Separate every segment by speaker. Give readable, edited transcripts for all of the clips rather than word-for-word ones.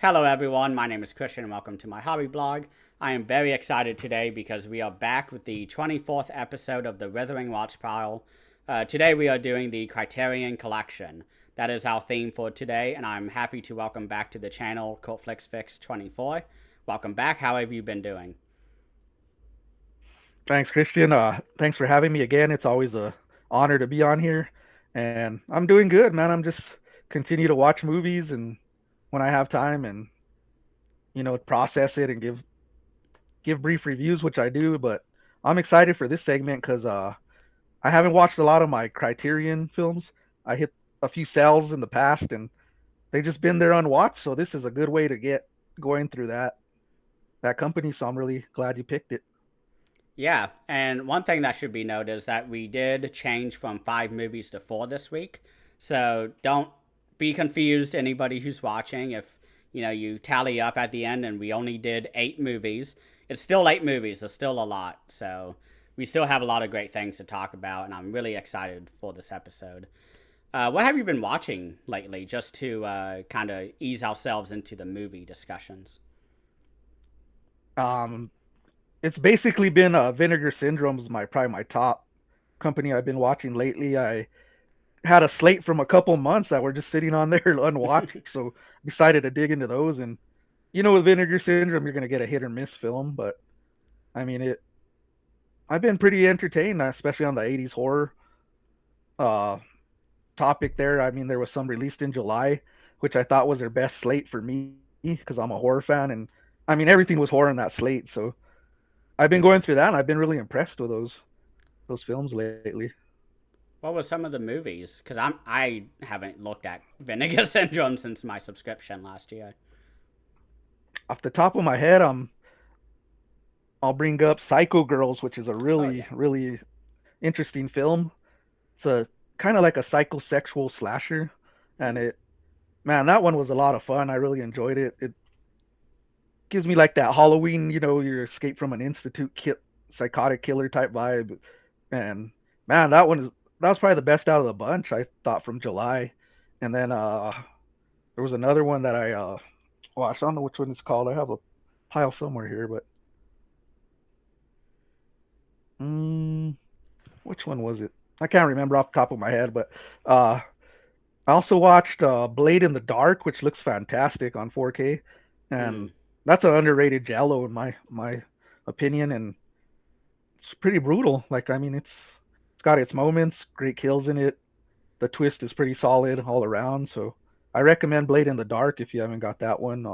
Speaker 1: Hello everyone, my name is Christian and welcome to my hobby blog. I am very excited today because we are back with the 24th episode of the Withering Watchpile. Today we are doing the Criterion collection. That is our theme for today, and I'm happy to welcome back to the channel Cultflixfix24. Welcome back, how have you been doing?
Speaker 2: Thanks, Christian. Thanks for having me again. It's always a honor to be on here, and I'm doing good, man. I'm just continue to watch movies and when I have time, and process it and give brief reviews, which I do. But I'm excited for this segment because I haven't watched a lot of my Criterion films. I hit a few sales in the past, and they just been there unwatched. So this is a good way to get going through that company. So I'm really glad you picked it.
Speaker 1: Yeah, and one thing that should be noted is that we did change from 5 movies to 4 this week. So don't be confused, anybody who's watching, if you tally up at the end and we only did 8 movies. It's still 8 movies, it's still a lot. So we still have a lot of great things to talk about, and I'm really excited for this episode. What have you been watching lately, just to kind of ease ourselves into the movie discussions?
Speaker 2: Um, it's basically been Vinegar Syndrome is probably my top company I've been watching lately. I had a slate from a couple months that were just sitting on there unwatched, so decided to dig into those. And with Vinegar Syndrome, you're gonna get a hit or miss film, but I mean it. I've been pretty entertained, especially on the '80s horror uh, topic. There, I mean, there was some released in July, which I thought was their best slate for me because I'm a horror fan, and I mean everything was horror in that slate. So I've been going through that, and I've been really impressed with those films lately.
Speaker 1: What were some of the movies? Because I haven't looked at Vinegar Syndrome since my subscription last year.
Speaker 2: Off the top of my head, I'll bring up Psycho Girls, which is a
Speaker 1: Oh
Speaker 2: really
Speaker 1: yeah.
Speaker 2: really interesting film. It's a kind of like a psychosexual slasher, and
Speaker 1: Hmm.
Speaker 2: it man, that one was a lot of fun. I really enjoyed it. It gives me like that Halloween, your escape from an psychotic killer type vibe. And man, that was probably the best out of the bunch I thought from July. And then there was another one that I watched. I don't know which one it's called. I have a pile somewhere here, but mm, which one was it? I can't remember off the top of my head, but uh I also watched Blade in the Dark, which looks fantastic on 4K,
Speaker 1: Hmm.
Speaker 2: and that's an underrated Jello in my opinion, and it's pretty brutal. Like I mean, it's got its moments, great kills in it. The twist is pretty solid all around, so I recommend Blade in the Dark if you haven't got that one.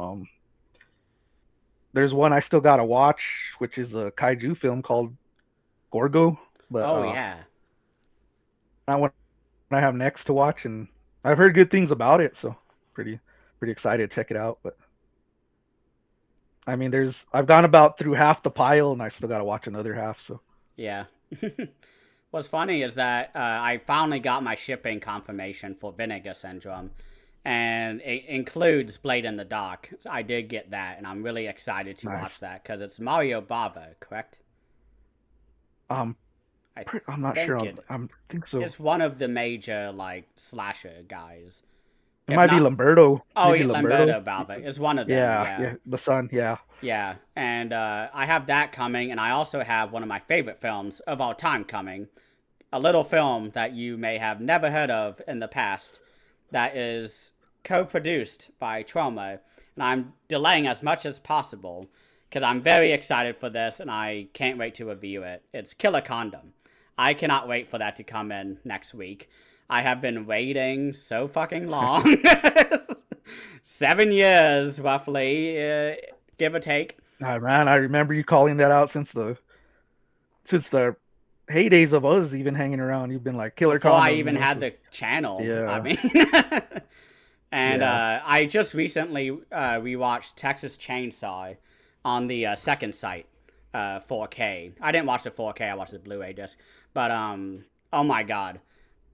Speaker 2: There's one I still gotta watch, which is a kaiju film called Gorgo, but
Speaker 1: Oh yeah.
Speaker 2: that one I have next to watch, and I've heard good things about it, so pretty pretty excited to check it out. But I mean, I've gone about through half the pile, and I still got to watch another half. So
Speaker 1: Yeah. What's funny is that I finally got my shipping confirmation for Vinegar Syndrome, and it includes Blade in the Dark. So I did get that, and I'm really excited to
Speaker 2: nice.
Speaker 1: watch that because it's Mario Bava, correct?
Speaker 2: Um,
Speaker 1: I
Speaker 2: I'm not sure
Speaker 1: think
Speaker 2: on.
Speaker 1: it
Speaker 2: I think so.
Speaker 1: is one of the major like slasher guys.
Speaker 2: It
Speaker 1: If
Speaker 2: might be
Speaker 1: not,
Speaker 2: Lamberto.
Speaker 1: oh
Speaker 2: Maybe
Speaker 1: yeah,
Speaker 2: Lamberto.
Speaker 1: Lamberto Bava is one of them.
Speaker 2: Yeah,
Speaker 1: Yeah.
Speaker 2: yeah, the son. Yeah.
Speaker 1: Yeah, and I have that coming, and I also have one of my favorite films of all time coming. A little film that you may have never heard of in the past that is co produced by Trauma, and I'm delaying as much as possible because I'm very excited for this and I can't wait to review it. It's Killer Condom. I cannot wait for that to come in next week. I have been waiting so fucking long. 7 years, roughly, give or take.
Speaker 2: Man, I remember you calling that out since the heydays of us even hanging around. You've been like killer
Speaker 1: Before I
Speaker 2: condom.
Speaker 1: even had
Speaker 2: So
Speaker 1: the channel. I
Speaker 2: yeah,
Speaker 1: mean, and
Speaker 2: yeah.
Speaker 1: I just recently rewatched Texas Chainsaw on the second sight, 4K. I didn't watch the 4K. I watched the Blu-ray disc. But oh my god,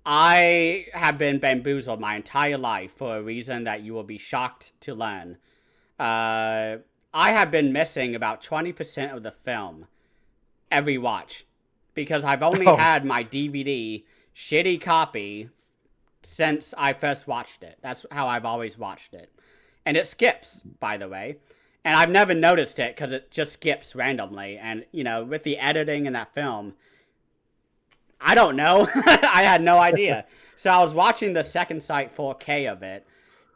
Speaker 1: I have been bamboozled my entire life for a reason that you will be shocked to learn. Uh, I have been missing about 20% of the film every watch because I've only
Speaker 2: Oh,
Speaker 1: had my DVD shitty copy since I first watched it. That's how I've always watched it. and it skips, by the way. And I've never noticed it because it just skips randomly. And, you know, with the editing in that film, I don't know. I had no idea. So I was watching the second sight 4K of it,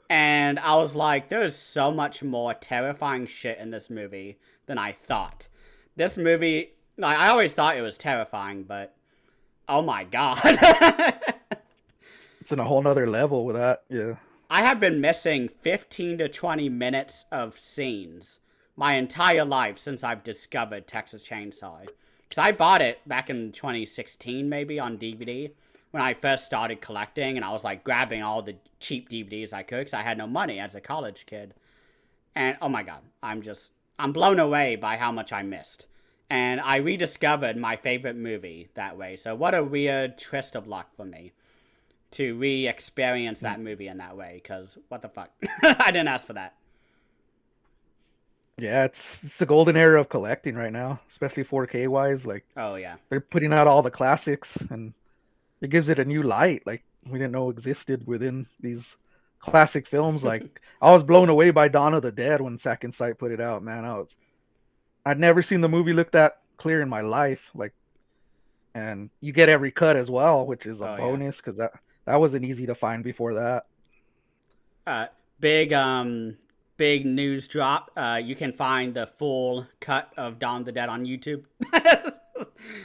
Speaker 1: and I was like, there's so much more terrifying shit in this movie than I thought. This movie, like, I always thought it was terrifying, but oh my god.
Speaker 2: It's in a whole nother level with that. Yeah.
Speaker 1: I have been missing 15 to 20 minutes of scenes my entire life since I've discovered Texas Chainsaw. Because I bought it back in 2016, maybe, on DVD when I first started collecting, and I was like grabbing all the cheap DVDs I could because I had no money as a college kid. And oh my god, I'm blown away by how much I missed. And I rediscovered my favorite movie that way. So what a weird twist of luck for me to re-experience that movie in that way, because what the fuck? I didn't ask for that.
Speaker 2: Yeah, it's the golden era of collecting right now, especially 4K wise. Like
Speaker 1: Oh yeah.
Speaker 2: they're putting out all the classics, and it gives it a new light like we didn't know existed within these classic films. Like I was blown away by Dawn of the Dead when Second Sight put it out, man. I'd never seen the movie look that clear in my life. Like, and you get every cut as well, which is a
Speaker 1: Oh yeah.
Speaker 2: bonus because that wasn't easy to find before that.
Speaker 1: uh, big big news drop. You can find the full cut of Dawn of the Dead on YouTube.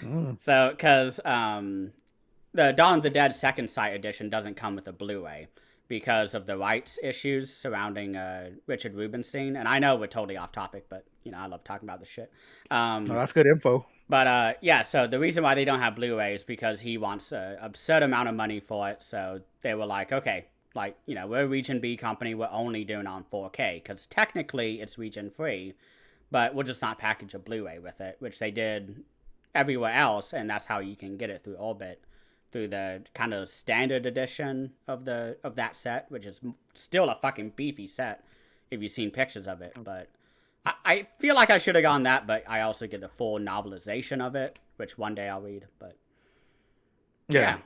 Speaker 2: Mm.
Speaker 1: So, because the Dawn of the Dead Second Sight edition doesn't come with a Blu-ray because of the rights issues surrounding Richard Rubenstein. And I know we're totally off topic, but you know I love talking about this shit.
Speaker 2: No, that's good info.
Speaker 1: But yeah, so the reason why they don't have Blu-ray is because he wants an absurd amount of money for it. So they were like, okay, like, you know, we're a Region B company. We're only doing it on 4K because technically it's region free, but we'll just not package a Blu-ray with it, which they did everywhere else, and that's how you can get it through Orbit, through the kind of standard edition of that set, which is still a fucking beefy set if you've seen pictures of it. But I feel like I should have gone that, but I also get the full novelization of it, which one day I'll read. But yeah.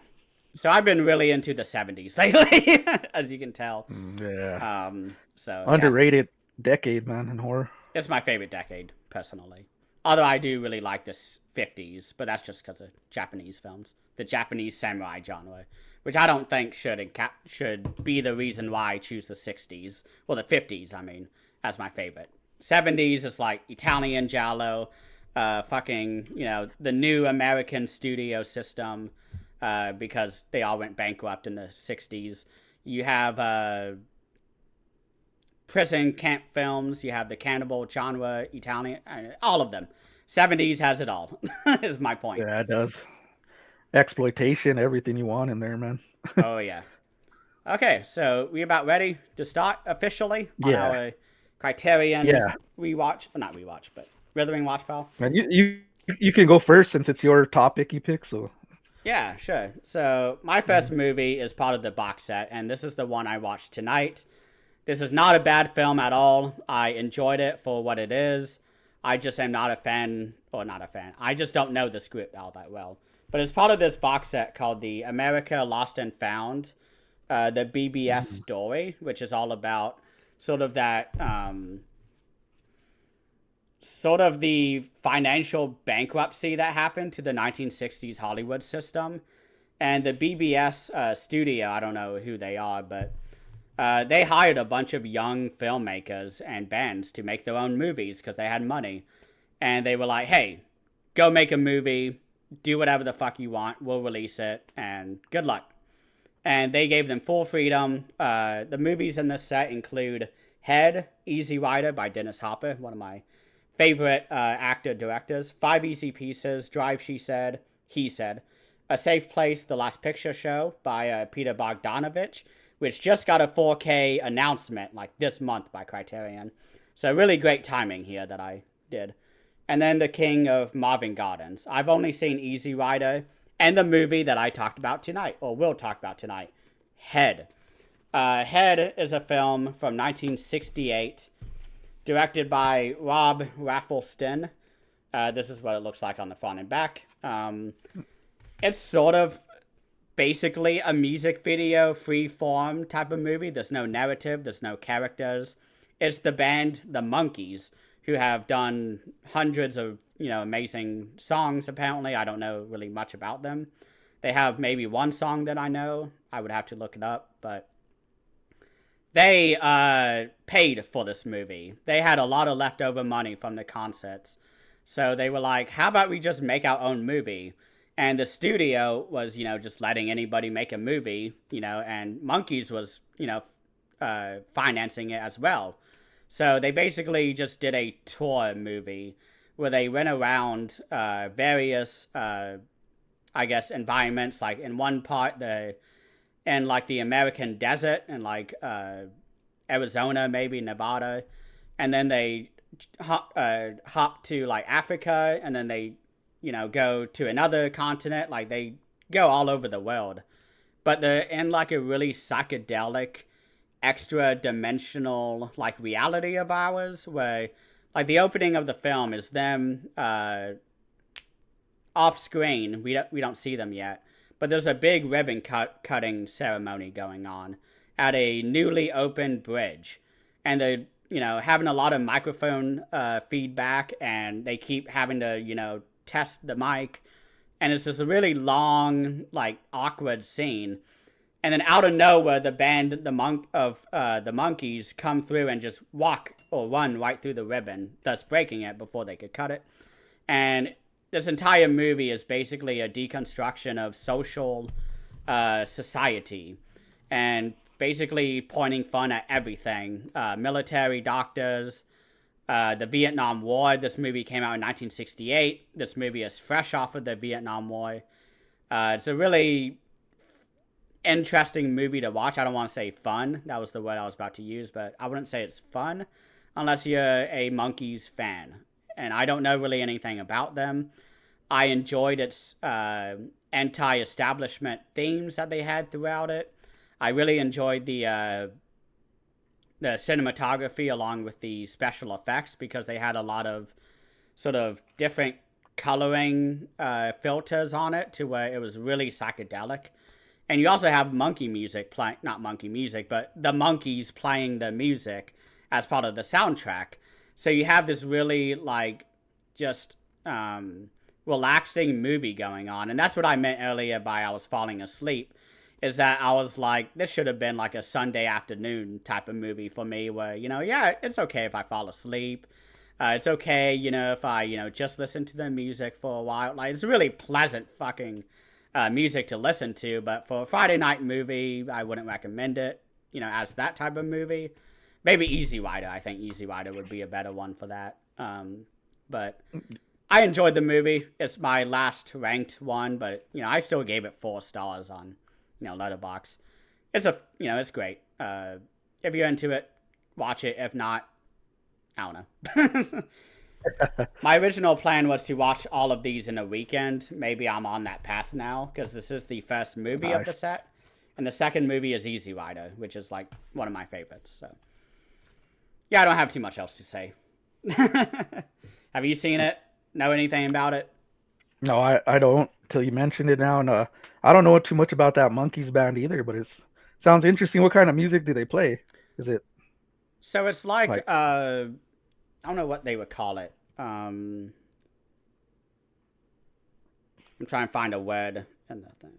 Speaker 1: So I've been really into the 70s lately, as you can tell.
Speaker 2: Yeah.
Speaker 1: So
Speaker 2: Underrated decade, man, in horror.
Speaker 1: it's my favorite decade, personally. Although I do really like the 50s, but that's just because of Japanese films. The Japanese samurai genre, which I don't think should be the reason why I choose the 60s. Well, the 50s, I mean, as my favorite. 70s is like Italian giallo, fucking, you know, the new American studio system, because they all went bankrupt in the 60s. You have prison camp films, you have the cannibal genre, Italian, all of them. 70s has it all, is my point.
Speaker 2: Yeah, it does. Exploitation, everything you want in there, man.
Speaker 1: Oh, yeah. Okay, so we about ready to start officially on
Speaker 2: Yeah.
Speaker 1: our Criterion
Speaker 2: Yeah.
Speaker 1: rewatch, well, not rewatch, but Withering Watchpile.
Speaker 2: Man, you can go first since it's your topic you pick, so
Speaker 1: Yeah, sure. So my first movie is part of the box set, and this is the one I watched tonight. This is not a bad film at all. I enjoyed it for what it is. I just am not a fan, or not a fan. I just don't know the script all that well. But it's part of this box set called the America Lost and Found, the BBS story, which is all about sort of that, sort of the financial bankruptcy that happened to the 1960s Hollywood system. And the BBS studio, I don't know who they are, but they hired a bunch of young filmmakers and bands to make their own movies because they had money. And they were like, hey, go make a movie, do whatever the fuck you want, we'll release it, and good luck. And they gave them full freedom. The movies in this set include Head, Easy Rider by Dennis Hopper, one of my favorite actor-directors, 5 Easy Pieces, Drive, She Said, He Said, A Safe Place, The Last Picture Show by Peter Bogdanovich, which just got a 4K announcement like this month by Criterion. So really great timing here that I did. And then The King of Marvin Gardens. I've only seen Easy Rider and the movie that I talked about tonight, or will talk about tonight, Head. Head is a film from 1968, directed by Rob Raffleston. This is what it looks like on the front and back. It's sort of basically a music video, free form type of movie. There's no narrative, there's no characters. It's the band The Monkees, who have done hundreds of, amazing songs, apparently. I don't know really much about them. They have maybe one song that I know. I would have to look it up, but they paid for this movie. They had a lot of leftover money from the concerts. So they were like, how about we just make our own movie? And the studio was, just letting anybody make a movie, and Monkees was, financing it as well. So they basically just did a tour movie where they went around various, I guess, environments. Like in one part, in like the American desert and like Arizona, maybe Nevada, and then they hop to like Africa, and then they go to another continent. Like they go all over the world, but they're in like a really psychedelic, extra dimensional like reality of ours, where like the opening of the film is them off screen. We don't see them yet, but there's a big ribbon cutting ceremony going on at a newly opened bridge, and they're having a lot of microphone feedback, and they keep having to test the mic, and it's this really long, like awkward scene, and then out of nowhere, the band the Monkees come through and just walk or run right through the ribbon, thus breaking it before they could cut it. And this entire movie is basically a deconstruction of social society, and basically pointing fun at everything. Military, doctors, the Vietnam War. This movie came out in 1968. This movie is fresh off of the Vietnam War. It's a really interesting movie to watch. I don't want to say fun. That was the word I was about to use, but I wouldn't say it's fun unless you're a Monkees fan. And I don't know really anything about them. I enjoyed its anti-establishment themes that they had throughout it. I really enjoyed the cinematography along with the special effects, because they had a lot of sort of different coloring filters on it to where it was really psychedelic. And you also have monkey music playing, not monkey music, but the Monkees playing the music as part of the soundtrack. So you have this really like just relaxing movie going on. And that's what I meant earlier by I was falling asleep, is that I was like, this should have been like a Sunday afternoon type of movie for me where, yeah, it's okay if I fall asleep. It's okay, if I, just listen to the music for a while. Like, it's really pleasant fucking music to listen to, but for a Friday night movie, I wouldn't recommend it, as that type of movie. Maybe Easy Rider. I think Easy Rider would be a better one for that. But I enjoyed the movie. It's my last ranked one, but, I still gave it 4 stars on, Letterboxd. It's great. If you're into it, watch it. If not, I don't know. My original plan was to watch all of these in a weekend. Maybe I'm on that path now, because this is the first movie of the set. And the second movie is Easy Rider, which is like one of my favorites. So, yeah, I don't have too much else to say. Have you seen it? Know anything about it?
Speaker 2: No, I don't, till you mentioned it now. And I don't know too much about that Monkees band either, but it sounds interesting. What kind of music do they play? Is it
Speaker 1: So it's like I don't know what they would call it. I'm trying to find a word in the thing.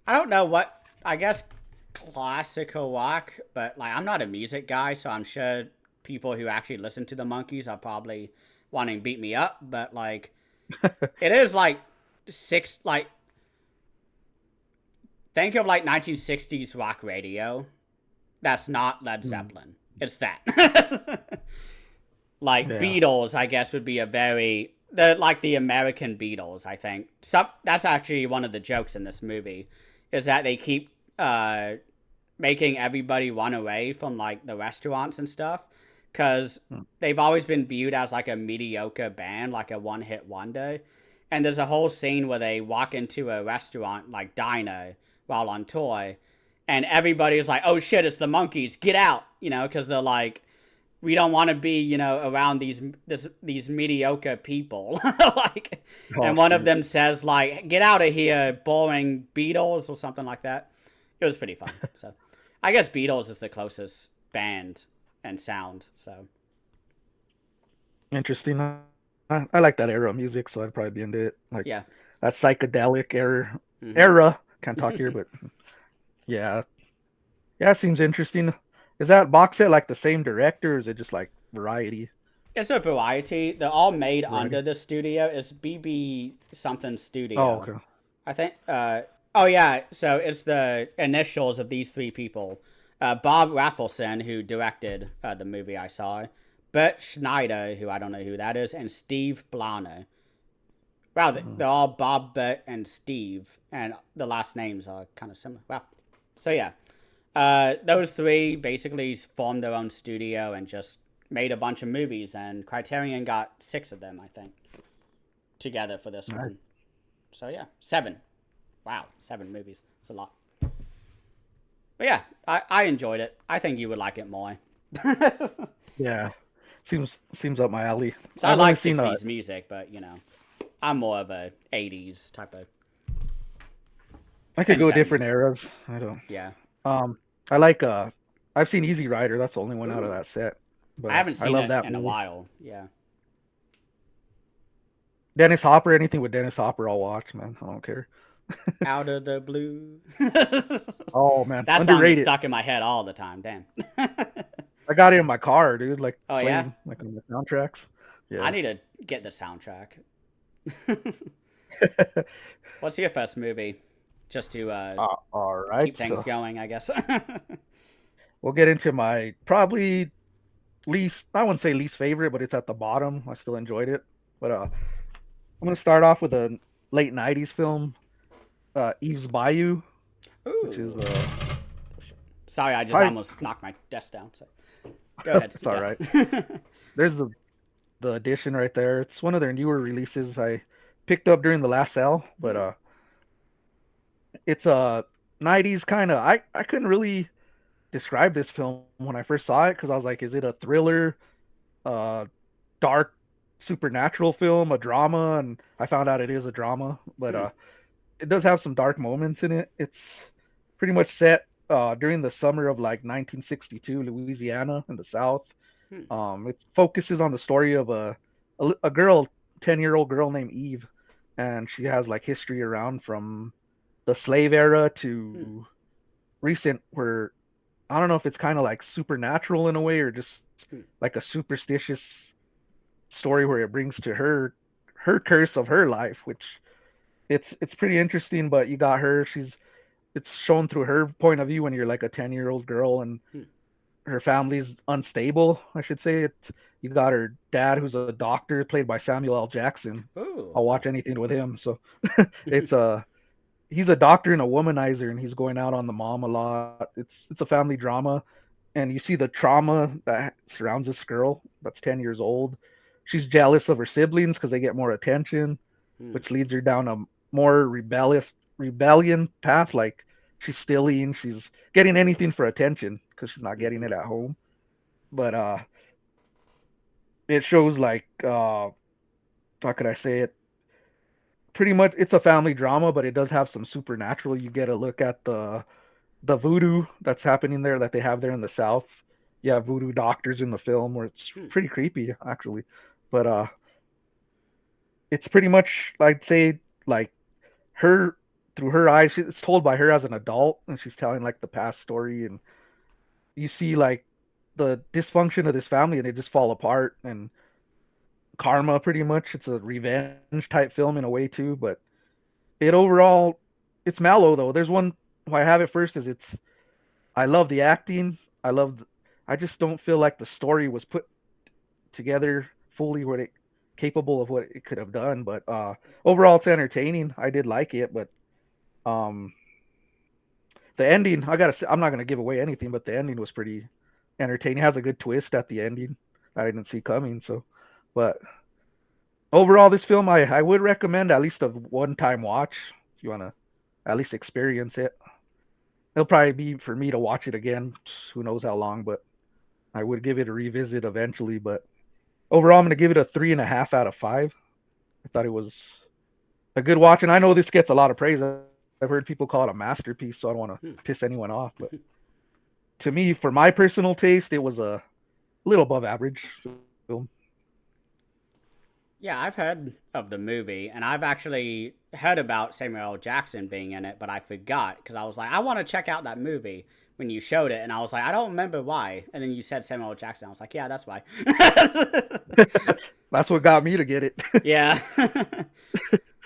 Speaker 1: I don't know what, I guess classical rock, but like I'm not a music guy, so I'm sure people who actually listen to the Monkees are probably wanting to beat me up, but like it is like think of like 1960s rock radio. That's not Led Zeppelin. It's that. Like Beatles, I guess, would be like the American Beatles, I think. That's actually one of the jokes in this movie, is that they keep making everybody run away from like the restaurants and stuff, because they've always been viewed as like a mediocre band, like a one-hit wonder. And there's a whole scene where they walk into a restaurant, like diner, while on tour, and everybody's like, oh shit, it's the Monkees, get out, because they're like, we don't want to be, around these mediocre people. Like, and one of them says like, get out of here, boring Beatles, or something like that. It was pretty fun. So I guess Beatles is the closest band and sound. So
Speaker 2: Interesting. I like that era of music, so I'd probably be into it. Like
Speaker 1: yeah.
Speaker 2: that psychedelic era.
Speaker 1: Hmm.
Speaker 2: Era. Can't talk here, but yeah, yeah, it seems interesting. Is that box set like the same director, or is it just like variety?
Speaker 1: It's a variety. They're all made
Speaker 2: Variety.
Speaker 1: under the studio. It's BB something
Speaker 2: Oh,
Speaker 1: studio.
Speaker 2: okay.
Speaker 1: I think. Oh yeah. So it's the initials of these three people. Bob Raffleson, who directed the movie I saw, Bert Schneider, who I don't know who that is, and Steve Blano. Wow,
Speaker 2: Mm.
Speaker 1: they're all Bob, Bert, and Steve, and the last names are kind of similar. Wow. So yeah, those three basically formed their own studio and just made a bunch of movies, and Criterion got 6 of them, I think, together for this
Speaker 2: Nice.
Speaker 1: one. So yeah, 7. Wow, 7 movies. It's a lot. But yeah, I enjoyed it. I think you would like it more.
Speaker 2: Yeah, seems up my alley.
Speaker 1: So I
Speaker 2: I've only
Speaker 1: like
Speaker 2: seen
Speaker 1: 60s music, but I'm more of a 80s type of
Speaker 2: I could
Speaker 1: and
Speaker 2: go different
Speaker 1: 70s.
Speaker 2: eras. I don't.
Speaker 1: Yeah.
Speaker 2: Um, I like I've seen Easy Rider. That's the only one out of
Speaker 1: Ooh,
Speaker 2: that set,
Speaker 1: I
Speaker 2: but
Speaker 1: haven't
Speaker 2: I
Speaker 1: seen
Speaker 2: love
Speaker 1: it
Speaker 2: that
Speaker 1: in a
Speaker 2: movie.
Speaker 1: while. Yeah.
Speaker 2: Dennis Hopper, anything with Dennis Hopper, I'll watch, man. I don't care.
Speaker 1: Out of the blue.
Speaker 2: Oh man,
Speaker 1: That song is
Speaker 2: underrated.
Speaker 1: stuck in my head all the time. Damn.
Speaker 2: I got it in my car, dude. Like
Speaker 1: Oh yeah.
Speaker 2: playing like on the soundtracks.
Speaker 1: I
Speaker 2: Yeah.
Speaker 1: need to get the soundtrack. What's your first movie? Just to
Speaker 2: All right,
Speaker 1: keep things
Speaker 2: so
Speaker 1: going, I guess.
Speaker 2: we'll get into my probably least. I wouldn't say least favorite, but it's at the bottom. I still enjoyed it, but I'm gonna start off with a late '90s film, Eve's Bayou, which is
Speaker 1: Ooh. Sorry, I just
Speaker 2: probably
Speaker 1: almost knocked my desk down. So go ahead.
Speaker 2: it's all
Speaker 1: Yeah.
Speaker 2: right. There's the edition right there. It's one of their newer releases. I picked up during the last sale, but
Speaker 1: Hmm.
Speaker 2: it's a 90s kind of. I couldn't really describe this film when I first saw it because I was like, is it a thriller, uh, dark supernatural film, a drama? And I found out it is a drama, but
Speaker 1: Hmm.
Speaker 2: it does have some dark moments in it. It's pretty much set during the summer of like 1962, Louisiana in the South.
Speaker 1: Hmm.
Speaker 2: It focuses on the story of a girl, 10-year-old girl named Eve, and she has like history around from the slave era
Speaker 1: Hmm.
Speaker 2: to recent, where I don't know if it's kind of like supernatural in a way or just
Speaker 1: Hmm.
Speaker 2: like a superstitious story where it brings to her curse of her life, which it's pretty interesting. But you got her; it's shown through her point of view when you're like a 10-year-old girl and
Speaker 1: Hmm.
Speaker 2: her family's unstable, I should say. You got her dad who's a doctor played by Samuel L. Jackson.
Speaker 1: Ooh.
Speaker 2: I'll
Speaker 1: Wow.
Speaker 2: watch anything with him. So it's he's a doctor and a womanizer and he's going out on the mom a lot. It's a family drama and you see the trauma that surrounds this girl that's 10 years old. She's jealous of her siblings because they get more attention,
Speaker 1: Hmm.
Speaker 2: which leads her down a more rebellious rebellion path. Like she's stealing, she's getting anything for attention because she's not getting
Speaker 1: Mm-hmm.
Speaker 2: it at home. But it shows like how could I say it? Pretty much, it's a family drama, but it does have some supernatural. You get a look at the voodoo that's happening there that they have there in the South. Yeah, voodoo doctors in the film, where it's
Speaker 1: Hmm.
Speaker 2: pretty creepy actually. But it's pretty much I'd say like her through her eyes. It's told by her as an adult, and she's telling like the past story, and you see like the dysfunction of this family, and they just fall apart. And karma, pretty much, it's a revenge type film in a way too. But it overall, it's mellow though. There's one why I have it first is it's I love the acting. I love. I just don't feel like the story was put together fully what it capable of what it could have done. But overall, it's entertaining. I did like it, but um, the ending. I'm not gonna give away anything, but the ending was pretty entertaining. It has a good twist at the ending that I didn't see coming. So, but overall, this film I would recommend at least a one time watch if you wanna at least experience it. It'll probably be for me to watch it again. Who knows how long, but I would give it a revisit eventually. But overall, I'm going to give it a 3.5 out of 5. I thought it was a good watch, and I know this gets a lot of praise. I've heard people call it a masterpiece, so I don't want to
Speaker 1: Hmm.
Speaker 2: piss anyone off. But to me, for my personal taste, it was a little above average film.
Speaker 1: Yeah, I've heard of the movie, and I've actually heard about Samuel L. Jackson being in it, but I forgot because I was like, I want to check out that movie when you showed it, and I was like, I don't remember why. And then you said Samuel L. Jackson. I was like, yeah, that's why.
Speaker 2: That's what got me to get it.
Speaker 1: Yeah.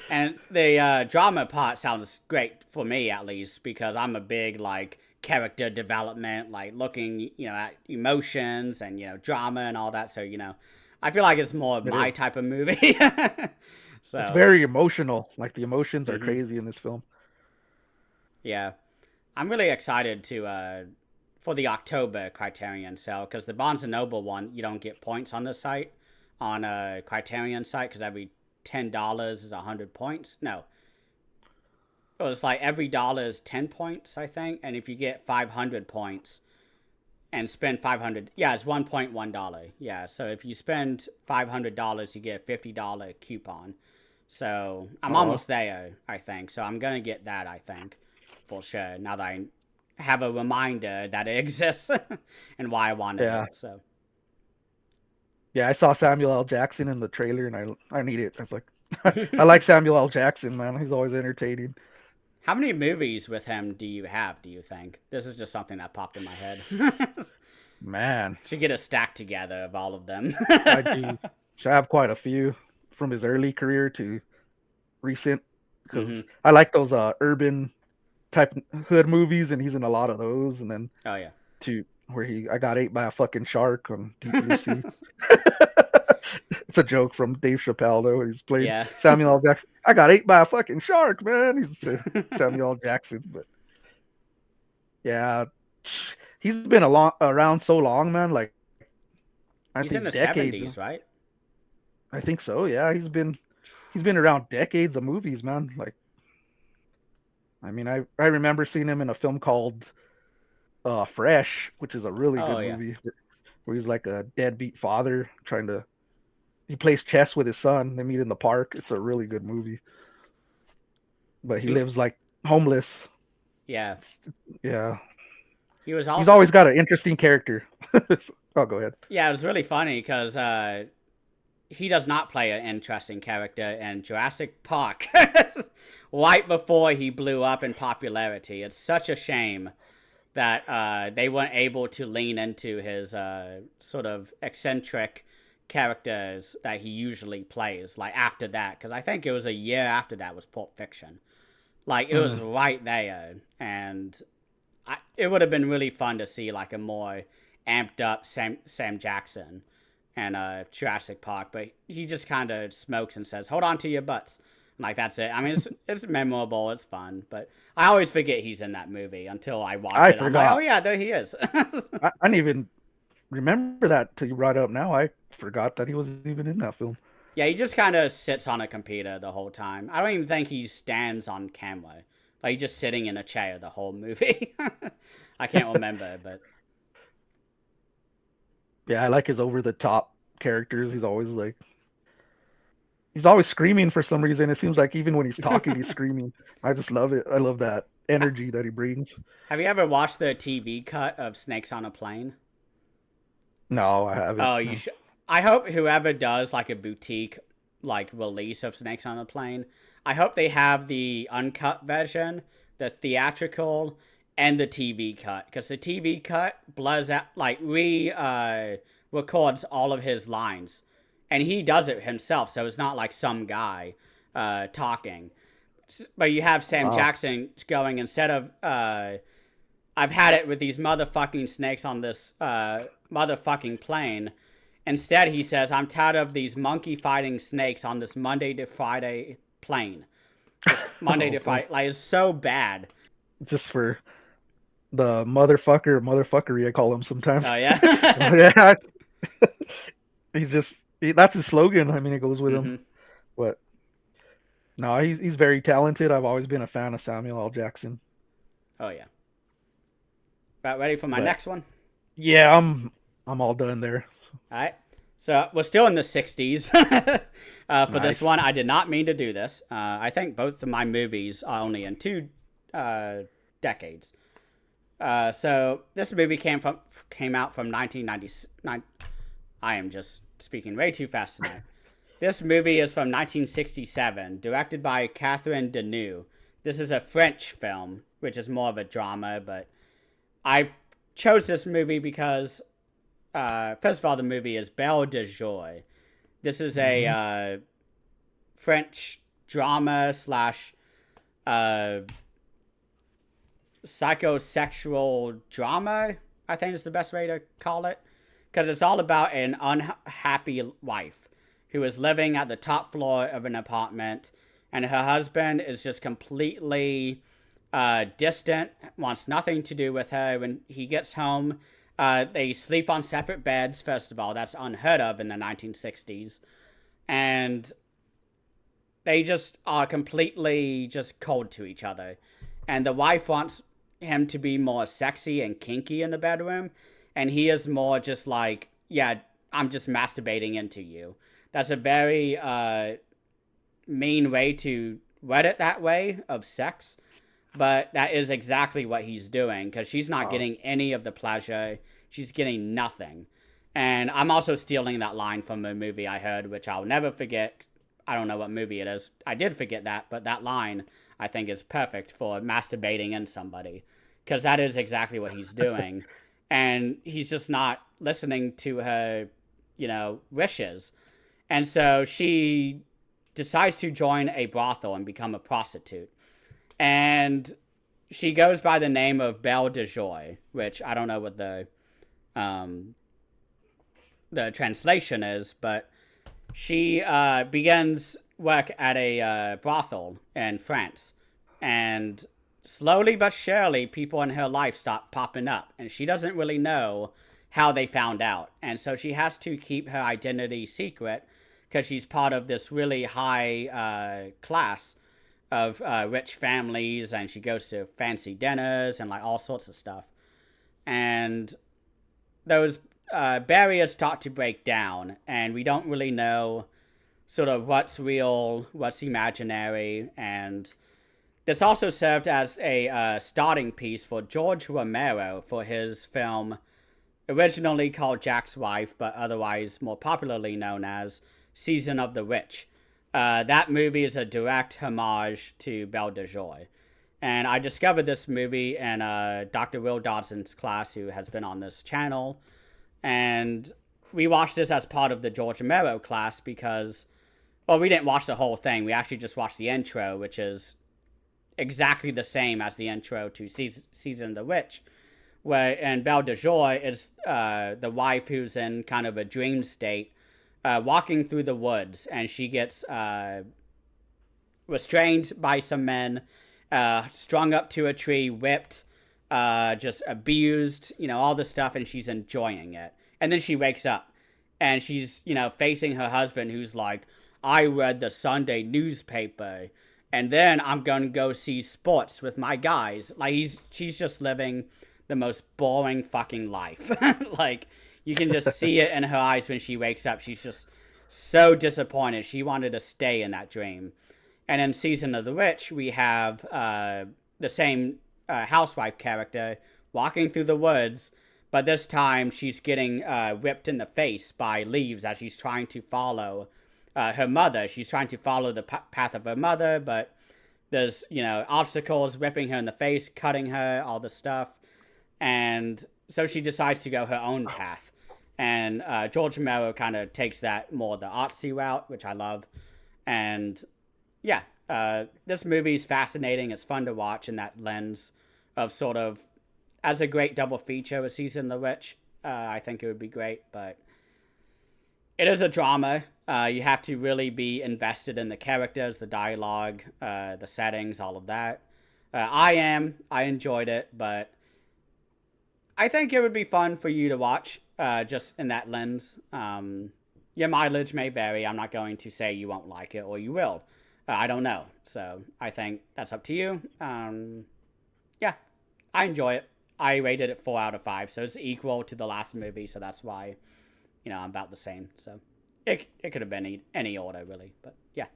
Speaker 1: And the drama part sounds great for me, at least, because I'm a big, like, character development, like, looking, at emotions and, drama and all that. So, I feel like it's more
Speaker 2: It
Speaker 1: my
Speaker 2: is.
Speaker 1: type of movie.
Speaker 2: It's
Speaker 1: So,
Speaker 2: very emotional. Like the emotions are
Speaker 1: hmm
Speaker 2: crazy in this film.
Speaker 1: yeah. I'm really excited for the October Criterion sale, because the Barnes& and Noble one, you don't get points on the site, on a Criterion site, because every $10 is 100 points. No, it was like every dollar is 10 points, I think. And if you get 500 points and spend 500, yeah, it's $1.1. Yeah, so if you spend $500, you get a $50 coupon. So I'm
Speaker 2: Oh,
Speaker 1: almost there, I think. So I'm going to get that, I think, for sure, now that I have a reminder that it exists and why I wanted
Speaker 2: yeah.
Speaker 1: it. So,
Speaker 2: Yeah, I saw Samuel L. Jackson in the trailer and I need it. I was like I like Samuel L. Jackson, man. He's always entertaining.
Speaker 1: how many movies with him do you have, do you think? This is just something that popped in my head.
Speaker 2: Man,
Speaker 1: Should get a stack together of all of them.
Speaker 2: I do. So I have quite a few from his early career to recent because
Speaker 1: Hmm.
Speaker 2: I like those urban type hood movies and he's in a lot of those and then
Speaker 1: Oh, yeah.
Speaker 2: to where he I got ate by a fucking shark on Deep Blue Sea. It's a joke from Dave Chappelle though. He's played
Speaker 1: Yeah.
Speaker 2: Samuel L. Jackson. I got ate by a fucking shark, man. He's Samuel L. Jackson, but yeah, he's been around so long, man. Like I
Speaker 1: He's in
Speaker 2: think
Speaker 1: the
Speaker 2: decades.
Speaker 1: 70s, right?
Speaker 2: I think so. Yeah, he's been around decades of movies, man. Like I mean, I remember seeing him in a film called Fresh, which is a really
Speaker 1: Oh,
Speaker 2: good
Speaker 1: yeah.
Speaker 2: movie where he's like a deadbeat father trying to he plays chess with his son. They meet in the park. It's a really good movie. But he
Speaker 1: He,
Speaker 2: lives like homeless.
Speaker 1: yeah.
Speaker 2: Yeah.
Speaker 1: He was
Speaker 2: He's
Speaker 1: also,
Speaker 2: always got an interesting character. Oh, go ahead.
Speaker 1: yeah, it was really funny because he does not play an interesting character in Jurassic Park right before he blew up in popularity. It's such a shame that they weren't able to lean into his sort of eccentric characters that he usually plays, like after that, because I think it was a year after that was Pulp Fiction. Like it was
Speaker 2: Mm.
Speaker 1: right there, and it would have been really fun to see like a more amped up Sam Jackson and Jurassic Park, but he just kind of smokes and says, "Hold on to your butts." Like that's it. I mean, it's memorable, it's fun, but I always forget he's in that movie until I watch
Speaker 2: I
Speaker 1: it. I'm like, oh
Speaker 2: forgot.
Speaker 1: yeah, there he is.
Speaker 2: I didn't even remember that till you brought it up now. I forgot that he was even in that film.
Speaker 1: Yeah, he just kind of sits on a computer the whole time. I don't even think he stands on camera. Like he's just sitting in a chair the whole movie. I can't remember, but
Speaker 2: Yeah, I like his over the top characters. He's always screaming for some reason. It seems like even when he's talking, he's screaming. I just love it. I love that energy that he brings.
Speaker 1: have you ever watched the TV cut of Snakes on a Plane?
Speaker 2: No, I haven't.
Speaker 1: Oh, you should. I hope whoever does like a boutique like release of Snakes on a Plane, I hope they have the uncut version, the theatrical, and the TV cut, because the TV cut blurs out like records all of his lines, and he does it himself, so it's not like some guy talking. But you have Sam
Speaker 2: Wow.
Speaker 1: Jackson going, instead of I've had it with these motherfucking snakes on this motherfucking plane. Instead, he says, I'm tired of these monkey fighting snakes on this Monday to Friday plane. This Monday to
Speaker 2: Okay.
Speaker 1: Friday, like, it's so bad.
Speaker 2: Just for the motherfuckery, I call him sometimes.
Speaker 1: Oh, yeah.
Speaker 2: Yeah, that's his slogan. I mean, it goes with him.
Speaker 1: Hmm.
Speaker 2: But no, he's very talented. I've always been a fan of Samuel L. Jackson.
Speaker 1: Oh, yeah. About ready for my
Speaker 2: But
Speaker 1: next one?
Speaker 2: yeah, I'm all done there.
Speaker 1: All right. So we're still in the 60s. For this
Speaker 2: Nice.
Speaker 1: one, I did not mean to do this. I think both of my movies are only in two decades. So this movie came out from 1999. I am just speaking way too fast tonight. This movie is from 1967, directed by Catherine Deneuve. This is a French film, which is more of a drama, but I chose this movie because, first of all, the movie is Belle de Joie. This is a
Speaker 2: Hmm.
Speaker 1: French drama slash uh, psychosexual drama, I think is the best way to call it. Because it's all about an unhappy wife who is living at the top floor of an apartment, and her husband is just completely distant, wants nothing to do with her. When he gets home, they sleep on separate beds, first of all. That's unheard of in the 1960s. And they just are completely just cold to each other. And the wife wants him to be more sexy and kinky in the bedroom, and he is more just like, yeah, I'm just masturbating into you. That's a very mean way to word it that way of sex, but that is exactly what he's doing because she's not
Speaker 2: Oh,
Speaker 1: getting any of the pleasure. She's getting nothing. And I'm also stealing that line from a movie I heard, which I'll never forget. I don't know what movie it is. I did forget that, but that line I think is perfect for masturbating in somebody because that is exactly what he's doing. And he's just not listening to her, wishes. And so she decides to join a brothel and become a prostitute. And she goes by the name of Belle de Joie, which I don't know what um, the translation is, but she begins work at a brothel in France, and slowly but surely, people in her life start popping up, and she doesn't really know how they found out, and so she has to keep her identity secret because she's part of this really high class of rich families, and she goes to fancy dinners and like all sorts of stuff, and those barriers start to break down, and we don't really know sort of what's real, what's imaginary, and this also served as a starting piece for George Romero for his film, originally called Jack's Wife, but otherwise more popularly known as Season of the Witch. That movie is a direct homage to Belle de Joie. And I discovered this movie in Dr. Will Dodson's class, who has been on this channel. And we watched this as part of the George Romero class because, well, we didn't watch the whole thing. We actually just watched the intro, which is exactly the same as the intro to Season of the Witch, where and Belle de Joie is the wife who's in kind of a dream state, walking through the woods, and she gets restrained by some men, strung up to a tree, whipped, just abused, all this stuff, and she's enjoying it. And then she wakes up, and she's facing her husband, who's like, I read the Sunday newspaper, and then I'm gonna go see sports with my guys. Like she's just living the most boring fucking life. Like you can just see it in her eyes when she wakes up. She's just so disappointed. She wanted to stay in that dream. And in Season of the Witch, we have the same housewife character walking through the woods, but this time she's getting whipped in the face by leaves as she's trying to follow her mother. She's trying to follow the path of her mother, but there's obstacles whipping her in the face, cutting her, all this stuff, and so she decides to go her own path. And George Romero kind of takes that more the artsy route, which I love. And yeah, this movie's fascinating. It's fun to watch in that lens of sort of as a great double feature with Season of the Witch. I think it would be great, but it is a drama. You have to really be invested in the characters, the dialogue, the settings, all of that. I am. I enjoyed it, but I think it would be fun for you to watch just in that lens. Your mileage may vary. I'm not going to say you won't like it or you will. I don't know. So I think that's up to you. Yeah, I enjoy it. I rated it 4 out of 5, so it's equal to the last movie. So that's why I'm about the same. So it could have been any order really, but yeah.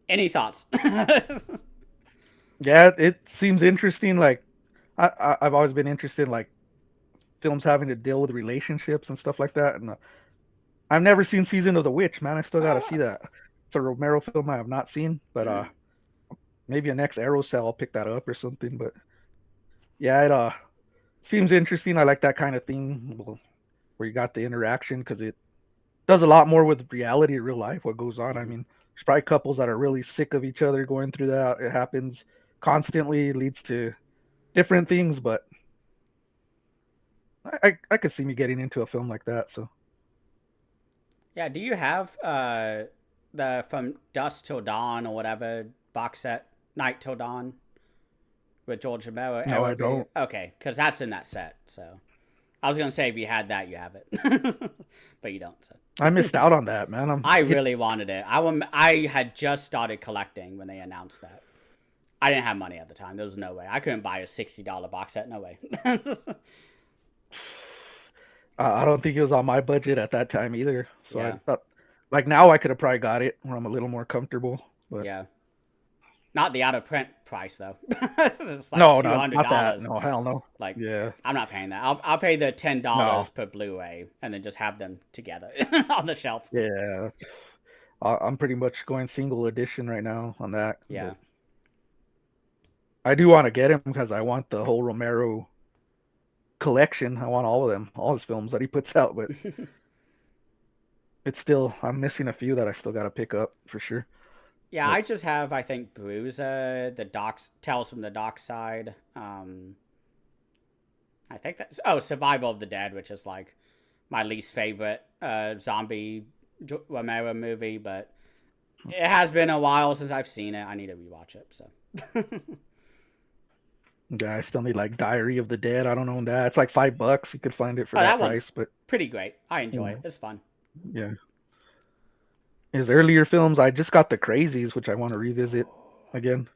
Speaker 1: Any thoughts?
Speaker 2: yeah, it seems interesting. Like I've always been interested in like films having to deal with relationships and stuff like that. And I've never seen Season of the Witch, man. I still got to
Speaker 1: Oh
Speaker 2: see
Speaker 1: wow.
Speaker 2: that. It's a Romero film I have not seen, but
Speaker 1: Hmm.
Speaker 2: maybe a next Arrow Cell I'll pick that up or something. But yeah, it seems interesting. I like that kind of thing where you got the interaction because it does a lot more with reality in real life. What goes on? I
Speaker 1: Hmm.
Speaker 2: mean, there's probably couples that are really sick of each other going through that. It happens constantly. It leads to different things, but I could see me getting into a film like that. So
Speaker 1: Yeah. Do you have the From Dusk Till Dawn or whatever box set, Night Till Dawn with George Romero,
Speaker 2: no,
Speaker 1: Arrow
Speaker 2: I
Speaker 1: Video?
Speaker 2: don't.
Speaker 1: Okay, because that's in that set. So I was gonna say if you had that, you have it, but you don't. So
Speaker 2: I missed out on that, man.
Speaker 1: I really wanted it. I had just started collecting when they announced that. I didn't have money at the time. There was no way. I couldn't buy a $60 box set. No way.
Speaker 2: I don't think it was on my budget at that time either. So I
Speaker 1: Yeah,
Speaker 2: thought, like now, I could have probably got it where I'm a little more comfortable. But
Speaker 1: yeah. Not the out of print price though. It's like
Speaker 2: no,
Speaker 1: two
Speaker 2: no,
Speaker 1: hundred
Speaker 2: not that.
Speaker 1: dollars.
Speaker 2: No, hell no.
Speaker 1: Like
Speaker 2: Yeah,
Speaker 1: I'm not paying that. I'll pay the
Speaker 2: no,
Speaker 1: $10 per Blu-ray and then just have them together on the shelf.
Speaker 2: yeah. I'm pretty much going single edition right now on that.
Speaker 1: Yeah.
Speaker 2: But I do want to get him because I want the whole Romero collection. I want all of them, all his films that he puts out. But it's still, I'm missing a few that I still got to pick up for sure.
Speaker 1: Yeah,
Speaker 2: But
Speaker 1: I just have I think Bruiser, the Docs Tales from the Dock Side. I think that's Survival of the Dead, which is like my least favorite zombie Romero movie, but it has been a while since I've seen it. I need to rewatch it. So
Speaker 2: yeah, I still need like Diary of the Dead. I don't own that. It's like $5. You could find it for
Speaker 1: oh,
Speaker 2: that
Speaker 1: that
Speaker 2: price.
Speaker 1: one's
Speaker 2: But
Speaker 1: pretty great. I
Speaker 2: you
Speaker 1: enjoy it.
Speaker 2: know,
Speaker 1: It's fun.
Speaker 2: yeah. His earlier films, I just got The Crazies, which I want to revisit again.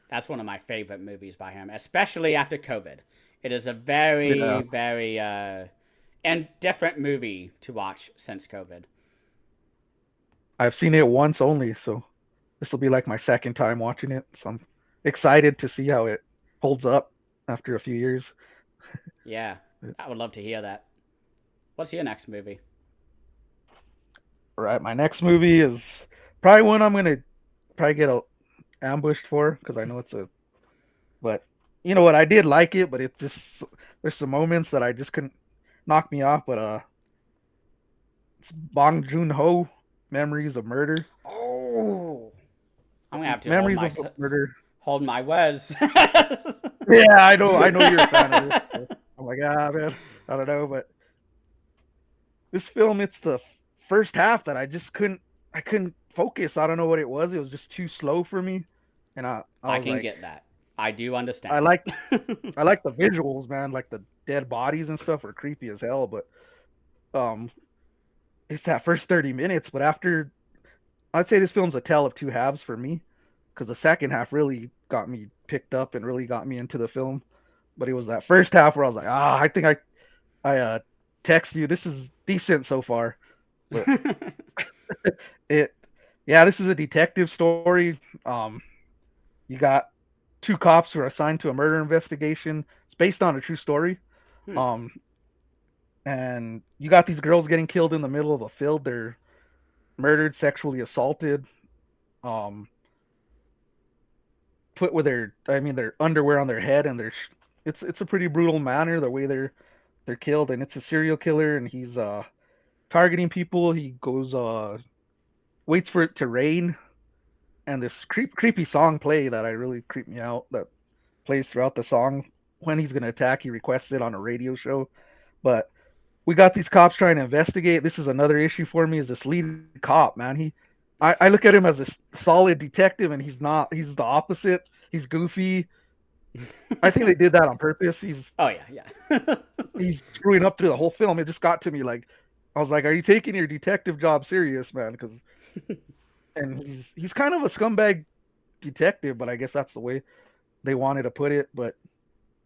Speaker 1: That's one of my favorite movies by him, especially after COVID. It is a very,
Speaker 2: Yeah,
Speaker 1: very and different movie to watch since COVID.
Speaker 2: I've seen it once only, so this will be like my second time watching it. So I'm excited to see how it holds up after a few years.
Speaker 1: Yeah, I would love to hear that. What's your next movie?
Speaker 2: All right, my next movie is probably one I'm gonna probably get ambushed for because I know it's a. But you know what? I did like it, but it just there's some moments that I just couldn't knock me off. But it's Bong Joon Ho, Memories of Murder.
Speaker 1: Oh, I'm gonna have to
Speaker 2: Memories of Murder.
Speaker 1: hold my words.
Speaker 2: Yeah, I know you're a fan of this. So I'm like, man, I don't know, but this film, it's the first half that I couldn't focus. I don't know what it was. It was just too slow for me, and I
Speaker 1: I
Speaker 2: was
Speaker 1: can
Speaker 2: like,
Speaker 1: get that. I do
Speaker 2: I
Speaker 1: understand.
Speaker 2: like I like the visuals, man. Like the dead bodies and stuff are creepy as hell, but um, it's that first 30 minutes. But after, I'd say this film's a tale of two halves for me, because the second half really got me picked up and really got me into the film. But it was that first half where I was like, I think I text you. This is decent so far, but it, yeah, this is a detective story. You got two cops who are assigned to a murder investigation. It's based on a true story.
Speaker 1: Hmm.
Speaker 2: Um, and you got these girls getting killed in the middle of a field. They're murdered, sexually assaulted, um, put with their underwear on their head, and it's a pretty brutal manner the way they're killed, and it's a serial killer, and he's targeting people. He goes waits for it to rain, and this creepy song play that I really creeped me out that plays throughout the song. When he's gonna attack, he requests it on a radio show. But we got these cops trying to investigate. This is another issue for me. Is this lead cop, man? I look at him as a solid detective, and he's not. He's the opposite. He's goofy. I think they did that on purpose.
Speaker 1: Oh yeah, yeah.
Speaker 2: He's screwing up through the whole film. It just got to me like I was like, "Are you taking your detective job serious, man?" Because and he's kind of a scumbag detective, but I guess that's the way they wanted to put it. But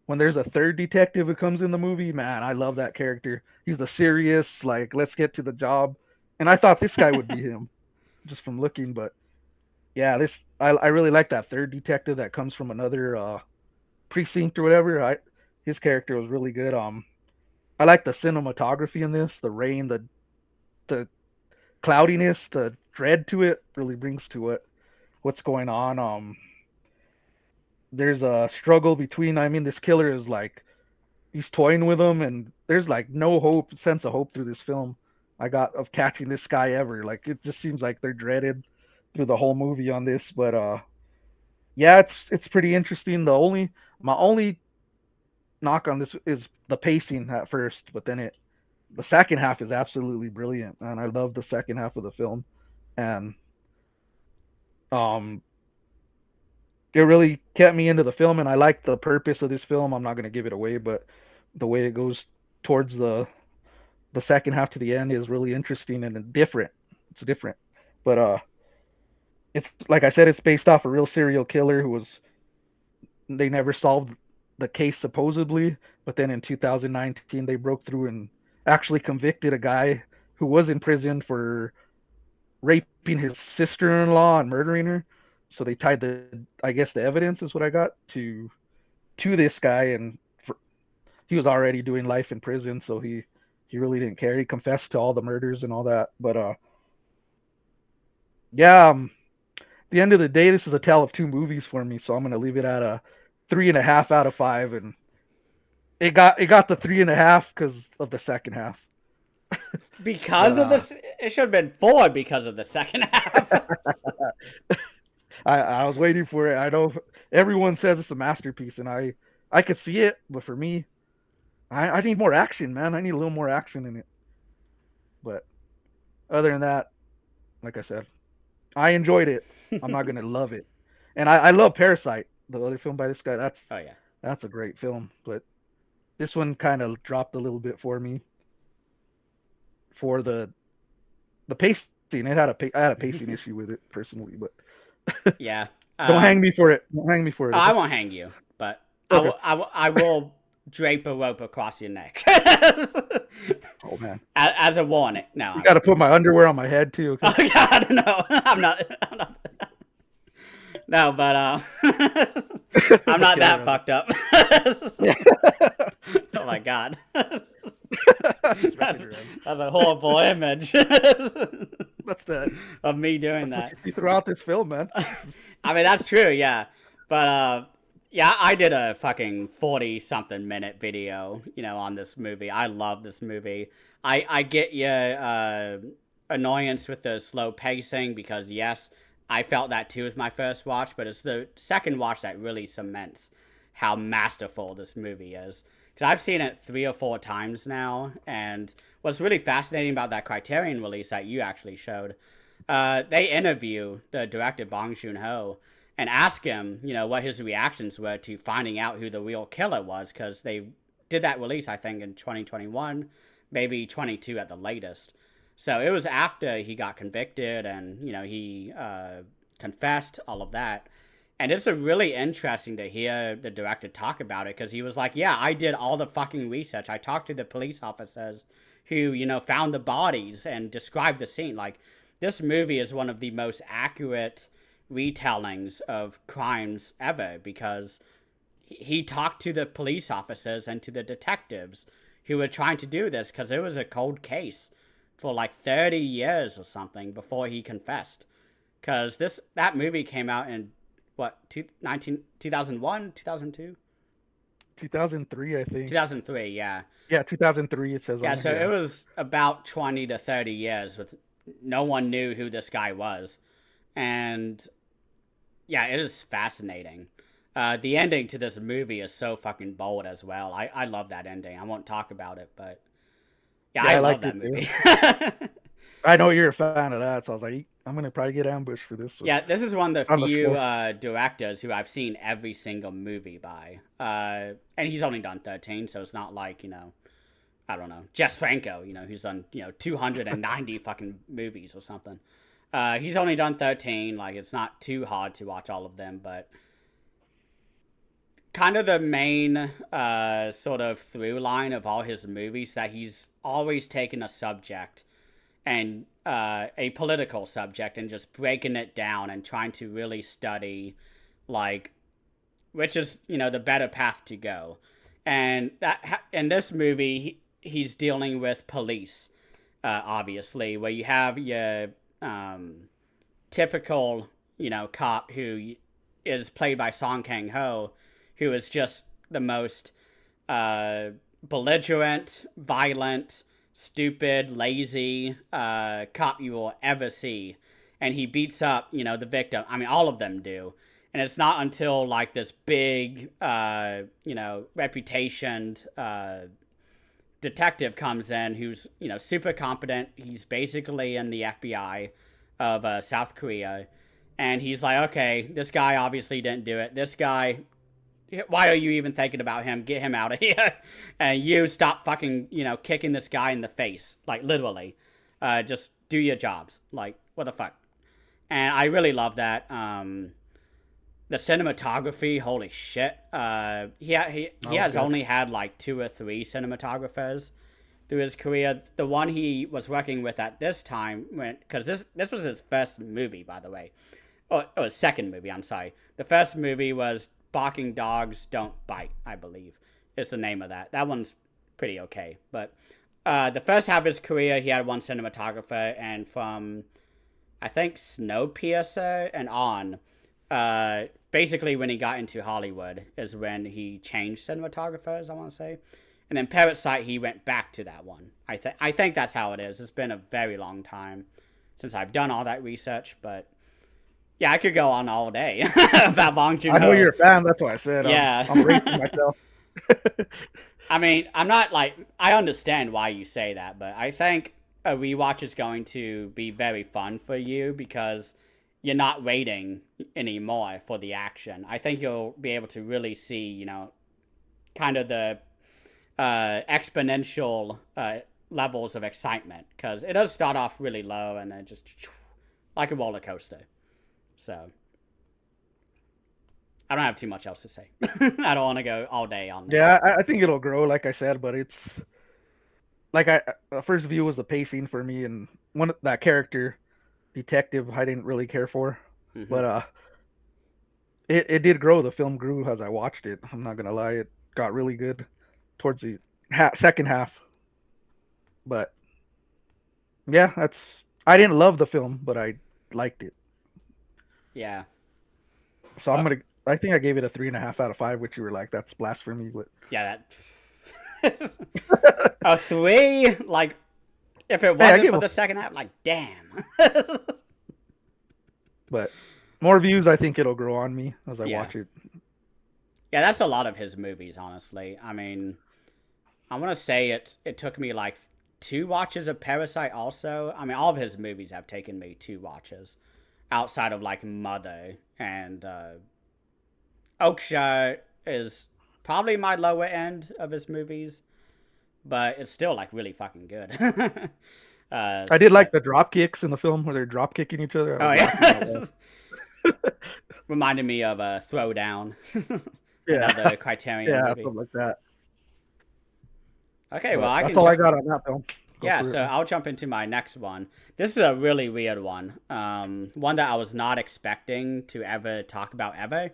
Speaker 2: when there's a third detective who comes in the movie, man, I love that character. He's the serious, like, let's get to the job. And I thought this guy would be him just from looking, but yeah, this I really like that third detective that comes from another precinct or whatever. His character was really good. I like the cinematography in this. The rain, the cloudiness, the dread to it really brings to it what's going on. There's a struggle between. I mean, this killer is like he's toying with him, and there's like no hope, sense of hope through this film. I got of catching this guy ever. Like it just seems like they're dreaded through the whole movie on this. But yeah, it's pretty interesting. My only knock on this is the pacing at first, but then the second half is absolutely brilliant, and I love the second half of the film, and um, it really kept me into the film, and I like the purpose of this film. I'm not going to give it away, but the way it goes towards the second half to the end is really interesting and different. It's different, but it's like I said, it's based off a real serial killer who was they never solved the case supposedly, but then in 2019 they broke through and actually convicted a guy who was in prison for raping his sister-in-law and murdering her. So they tied I guess the evidence is what I got to this guy, and he was already doing life in prison, so he really didn't care. He confessed to all the murders and all that. But yeah, at the end of the day, this is a tale of two movies for me, so I'm gonna leave it at a 3.5 out of 5, and it got the 3.5 because of the second half.
Speaker 1: Because
Speaker 2: But
Speaker 1: of this, it should have been 4 because of the second half.
Speaker 2: I was waiting for it. I know everyone says it's a masterpiece, and I could see it, but for me, I need more action, man. I need a little more action in it. But other than that, like I said, I enjoyed it. I'm not gonna love it, and I love Parasite, the other film by this guy.
Speaker 1: Oh yeah.
Speaker 2: That's a great film, but this one kind of dropped a little bit for me for the pacing. I had a pacing issue with it personally, but
Speaker 1: Yeah.
Speaker 2: don't hang me for it. Don't hang me for it.
Speaker 1: I
Speaker 2: Okay.
Speaker 1: won't hang you, but
Speaker 2: Okay.
Speaker 1: I will drape a rope across your neck.
Speaker 2: Oh man,
Speaker 1: As a warning. No,
Speaker 2: you
Speaker 1: I
Speaker 2: got to
Speaker 1: won't.
Speaker 2: put my underwear on my head too.
Speaker 1: Oh
Speaker 2: Okay.
Speaker 1: God, no. I'm not. No, but I'm not
Speaker 2: Okay,
Speaker 1: that
Speaker 2: brother.
Speaker 1: fucked up.
Speaker 2: Yeah.
Speaker 1: Oh my God.
Speaker 2: Just
Speaker 1: that's,
Speaker 2: messing around.
Speaker 1: that's a horrible image
Speaker 2: That's the
Speaker 1: of me doing
Speaker 2: that's what
Speaker 1: that.
Speaker 2: you see throughout this film, man.
Speaker 1: I mean, that's true, yeah. But yeah, I did a fucking 40 something minute video, on this movie. I love this movie. I get your annoyance with the slow pacing because, yes, I felt that too with my first watch, but it's the second watch that really cements how masterful this movie is. Because I've seen it 3 or 4 times now, and what's really fascinating about that Criterion release that you actually showed, they interview the director Bong Joon Ho and ask him, what his reactions were to finding out who the real killer was, because they did that release, I think, in 2021, maybe 22 at the latest. So it was after he got convicted and, he confessed, all of that. And it's a really interesting to hear the director talk about it because he was like, yeah, I did all the fucking research. I talked to the police officers who, found the bodies and described the scene. Like, this movie is one of the most accurate retellings of crimes ever because he talked to the police officers and to the detectives who were trying to do this because it was a cold case for like 30 years or something before he confessed. Because that movie came out in what, 2001, 2002?
Speaker 2: 2003, I think.
Speaker 1: 2003, yeah.
Speaker 2: Yeah, 2003. It says
Speaker 1: Yeah,
Speaker 2: on it.
Speaker 1: so it
Speaker 2: Yeah.
Speaker 1: was about 20 to 30 years with no one knew who this guy was. And yeah, it is fascinating. The ending to this movie is so fucking bold as well. I love that ending. I won't talk about it, but yeah,
Speaker 2: Yeah,
Speaker 1: I
Speaker 2: I
Speaker 1: love
Speaker 2: liked
Speaker 1: that
Speaker 2: it too.
Speaker 1: movie.
Speaker 2: I know you're a fan of that, so I was like, I'm gonna probably get ambushed for this one
Speaker 1: Yeah, this is one of the
Speaker 2: on the
Speaker 1: few
Speaker 2: show.
Speaker 1: directors who I've seen every single movie by. And he's only done 13, so it's not like, I don't know, Jess Franco, who's done, 290 fucking movies or something. He's only done 13. Like, it's not too hard to watch all of them, but kind of the main sort of through line of all his movies that he's always taken a subject and a political subject and just breaking it down and trying to really study like which is, the better path to go. And that in this movie, he's dealing with police, obviously, where you have your typical, cop who is played by Song Kang-ho, who is just the most belligerent, violent, stupid, lazy cop you will ever see. And he beats up, the victim. I mean, all of them do. And it's not until, like, this big, reputation detective comes in who's, super competent. He's basically in the FBI of South Korea. And he's like, okay, this guy obviously didn't do it. This guy, why are you even thinking about him? Get him out of here. And you stop fucking, kicking this guy in the face. Like, literally. Just do your jobs. Like, what the fuck? And I really love that. The cinematography, holy shit. He has only had like 2 or 3 cinematographers through his career. The one he was working with at this time, because this was his first movie, by the way. Oh, his second movie, I'm sorry. The first movie was Barking Dogs Don't Bite, I believe, is the name of that. That one's pretty okay. But the first half of his career, he had 1 cinematographer, and from, I think, Snowpiercer and on, basically when he got into Hollywood is when he changed cinematographers, I want to say. And then Parasite, he went back to that one. I think that's how it is. It's been a very long time since I've done all that research, but yeah, I could go on all day about Bong Joon-ho.
Speaker 2: I know you're a fan, that's why I said.
Speaker 1: Yeah.
Speaker 2: I'm racing myself.
Speaker 1: I mean, I'm not like, I understand why you say that, but I think a rewatch is going to be very fun for you because you're not waiting anymore for the action. I think you'll be able to really see, kind of the exponential levels of excitement, because it does start off really low and then just like a roller coaster. So I don't have too much else to say. I don't want to go all day on this.
Speaker 2: Yeah, I think it'll grow, like I said, but it's like first view was the pacing for me, and that character detective I didn't really care for, but it did grow. The film grew as I watched it. I'm not gonna lie, it got really good towards the second half. But yeah, I didn't love the film, but I liked it.
Speaker 1: Yeah.
Speaker 2: So I think I gave it a 3.5 out of 5, which you were like, that's blasphemy. But
Speaker 1: yeah, that a 3, like, if it wasn't for the second half, like, damn.
Speaker 2: But more views, I think it'll grow on me as I watch it.
Speaker 1: Yeah, that's a lot of his movies, honestly. I mean, I want to say it took me like 2 watches of Parasite also. I mean, all of his movies have taken me 2 watches outside of like Mother, and Okja is probably my lower end of his movies, but it's still like really fucking good.
Speaker 2: I did like the drop kicks in the film where they're drop kicking each other.
Speaker 1: Oh yeah. Reminded me of a Throwdown. Another Criterion movie.
Speaker 2: Something like that.
Speaker 1: Okay, well,
Speaker 2: that's all I got on that film.
Speaker 1: Yeah, so I'll jump into my next one. This is a really weird one. One that I was not expecting to ever talk about ever,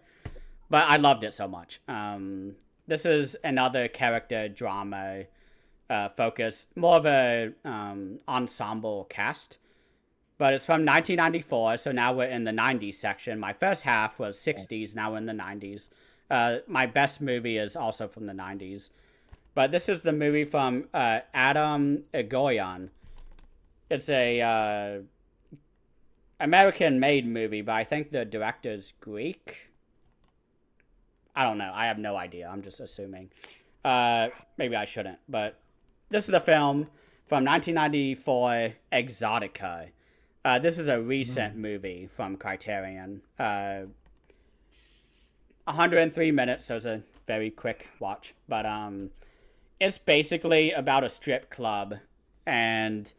Speaker 1: but I loved it so much. This is another character drama focus, more of a ensemble cast, but it's from 1994, so now we're in the 90s section. My first half was 60s, now we're in the 90s. My best movie is also from the 90s. But this is the movie from Adam Egoyan. It's a American-made movie, but I think the director's Greek. I don't know. I have no idea. I'm just assuming. Maybe I shouldn't. But this is the film from 1994, Exotica. This is a recent movie from Criterion. 103 minutes, so it's a very quick watch. But it's basically about a strip club and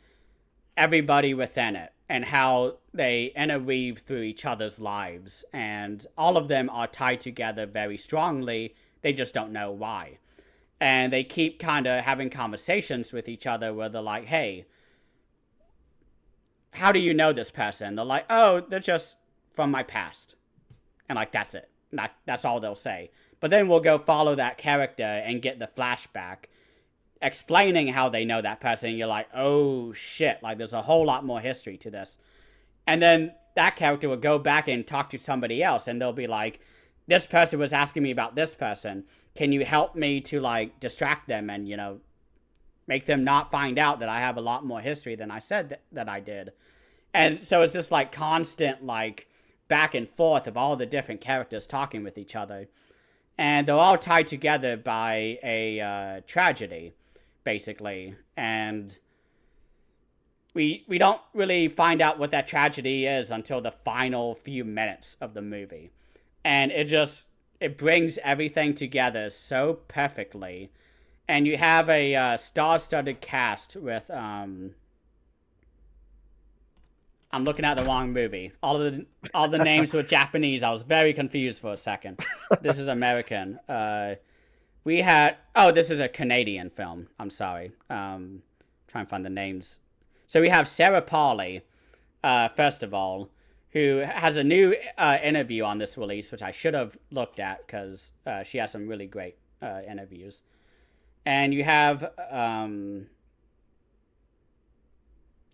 Speaker 1: everybody within it and how they interweave through each other's lives. And all of them are tied together very strongly. They just don't know why. And they keep kind of having conversations with each other where they're like, hey, how do you know this person? They're like, oh, they're just from my past. And like, that's it. That's all they'll say. But then we'll go follow that character and get the flashback explaining how they know that person. And you're like, oh shit, like there's a whole lot more history to this. And then that character will go back and talk to somebody else, and they'll be like, this person was asking me about this person. Can you help me to like distract them and, make them not find out that I have a lot more history than I said that I did. And so it's this like constant like back and forth of all the different characters talking with each other. And they're all tied together by a tragedy, basically. And we don't really find out what that tragedy is until the final few minutes of the movie. And it brings everything together so perfectly. And you have a star-studded cast with I'm looking at the wrong movie. All the names were Japanese. I was very confused for a second. This is American. This is a Canadian film. I'm sorry. Trying to find the names. So we have Sarah Polley, first of all, who has a new interview on this release, which I should have looked at because she has some really great interviews. And you have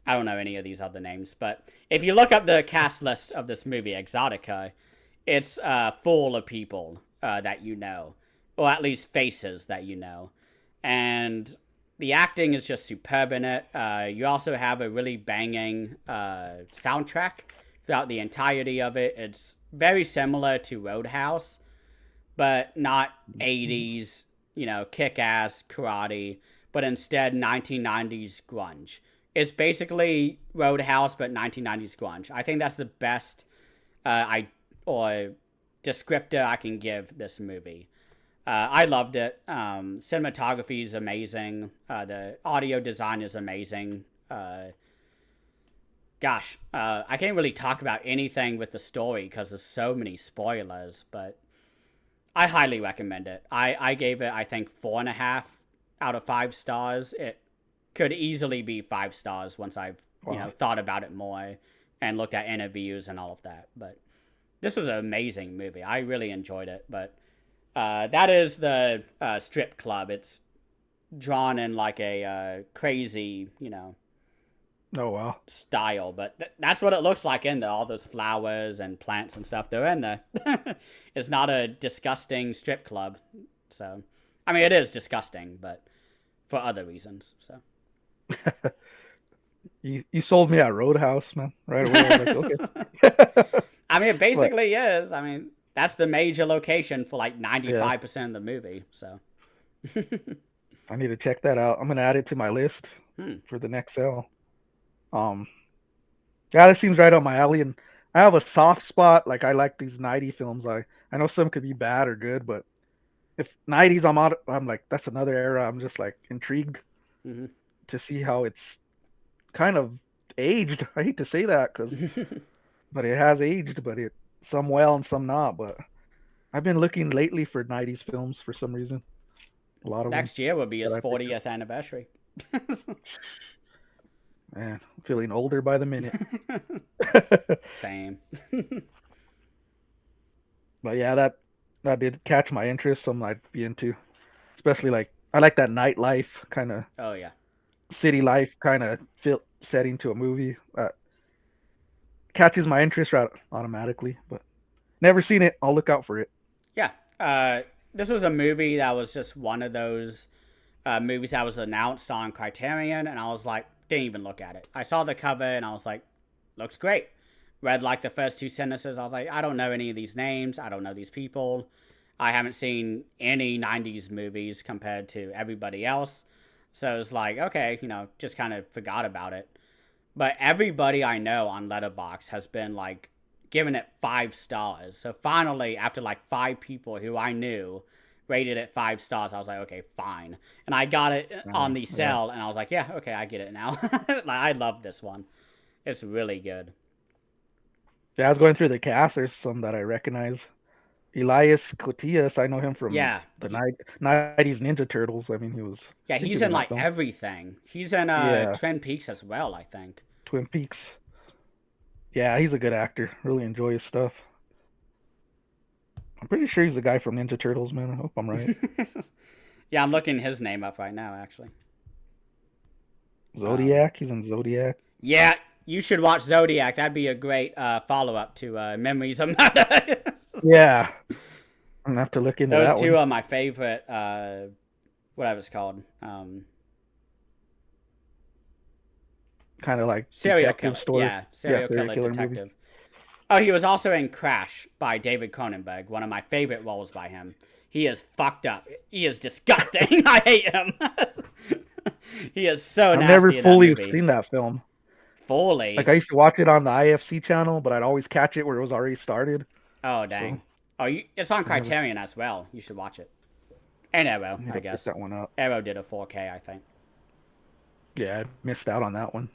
Speaker 1: I don't know any of these other names, but if you look up the cast list of this movie, Exotica, it's full of people that you know, or at least faces that you know. And the acting is just superb in it. You also have a really banging soundtrack throughout the entirety of it. It's very similar to Roadhouse, but not 80s, kick-ass karate, but instead 1990s grunge. It's basically Roadhouse, but 1990s grunge. I think that's the best descriptor I can give this movie. I loved it. Cinematography is amazing. The audio design is amazing. I can't really talk about anything with the story because there's so many spoilers, but I highly recommend it. I gave it, I think, 4.5 out of 5 stars. It could easily be 5 stars once I've thought about it more and looked at interviews and all of that. But this was an amazing movie. I really enjoyed it. But that is the strip club. It's drawn in like a crazy,
Speaker 2: Oh wow.
Speaker 1: style. But that's what it looks like in there. All those flowers and plants and stuff. They're in there. It's not a disgusting strip club. So, I mean, it is disgusting, but for other reasons. So.
Speaker 2: You sold me at Roadhouse, man. Right away. I was like, okay.
Speaker 1: I mean, it basically is. I mean, that's the major location for like 95%
Speaker 2: Yeah.
Speaker 1: of the movie. So.
Speaker 2: I need to check that out. I'm gonna add it to my list
Speaker 1: Hmm.
Speaker 2: for the next sale. Um, yeah, that seems right up my alley, and I have a soft spot. Like I like these 90 films. I know some could be bad or good, but if 90s, I'm like that's another era. I'm just like intrigued
Speaker 1: Mm-hmm.
Speaker 2: to see how it's kind of aged. I hate to say that but it has aged, but some well and some not. But I've been looking lately for 90s films for some reason. A lot of them
Speaker 1: Next year will be
Speaker 2: that
Speaker 1: his
Speaker 2: I picked up.
Speaker 1: 40th anniversary.
Speaker 2: Man, I'm feeling older by the minute.
Speaker 1: Same.
Speaker 2: But yeah, that did catch my interest. Some I'd be into, especially like I like that nightlife kind of
Speaker 1: Oh yeah.
Speaker 2: city life kind of feel setting to a movie. Catches my interest right automatically. But never seen it. I'll look out for it.
Speaker 1: Yeah. This was a movie that was just one of those movies that was announced on Criterion, and I was like, didn't even look at it. I saw the cover and I was like, looks great. Read like the first 2 sentences. I was like, I don't know any of these names. I don't know these people. I haven't seen any 90s movies compared to everybody else. So it was like, okay, just kind of forgot about it. But everybody I know on Letterboxd has been like giving it 5 stars. So finally, after like 5 people who I knew rated it 5 stars, I was like, okay, fine. And I got it on the
Speaker 2: Yeah.
Speaker 1: sale, and I was like, yeah, okay, I get it now. Like, I love this one. It's really good.
Speaker 2: Yeah, I was going through the cast. There's some that I recognize. Elias Cotillas, I know him from
Speaker 1: Yeah,
Speaker 2: the 90s Ninja Turtles. I mean, I
Speaker 1: yeah,
Speaker 2: think he
Speaker 1: he's
Speaker 2: was
Speaker 1: in
Speaker 2: in that
Speaker 1: like
Speaker 2: film.
Speaker 1: everything. He's in
Speaker 2: Yeah,
Speaker 1: Twin Peaks as well, I think.
Speaker 2: Twin Peaks. Yeah, he's a good actor. Really enjoy his stuff. I'm pretty sure he's the guy from Ninja Turtles, man. I hope I'm right.
Speaker 1: Yeah, I'm looking his name up right now, actually. Um,
Speaker 2: Zodiac. He's in Zodiac.
Speaker 1: yeah, you should watch Zodiac. That'd be a great follow up to Memories of Murder.
Speaker 2: Yeah, I'm gonna have to look into
Speaker 1: Those
Speaker 2: that
Speaker 1: two
Speaker 2: one.
Speaker 1: are my favorite. Whatever it's called.
Speaker 2: Kind of like
Speaker 1: Serial
Speaker 2: detective
Speaker 1: killer.
Speaker 2: story.
Speaker 1: Yeah,
Speaker 2: Yeah,
Speaker 1: serial
Speaker 2: serial
Speaker 1: killer
Speaker 2: killer movies.
Speaker 1: detective. Oh, he was also in Crash by David Cronenberg, one of my favorite roles by him. He is fucked up. He is disgusting. I hate him. He is so
Speaker 2: I've never
Speaker 1: nasty in that
Speaker 2: fully
Speaker 1: movie.
Speaker 2: seen that film. Like
Speaker 1: Foley.
Speaker 2: I used to watch it on the IFC channel, but I'd always catch it where it was already started.
Speaker 1: Oh,
Speaker 2: So
Speaker 1: dang. Oh, it's on
Speaker 2: I never
Speaker 1: Criterion as well. You should watch it. And Arrow,
Speaker 2: need
Speaker 1: I
Speaker 2: to pick
Speaker 1: guess.
Speaker 2: that one up.
Speaker 1: Arrow did a 4K, I think.
Speaker 2: Yeah, I missed out on that one.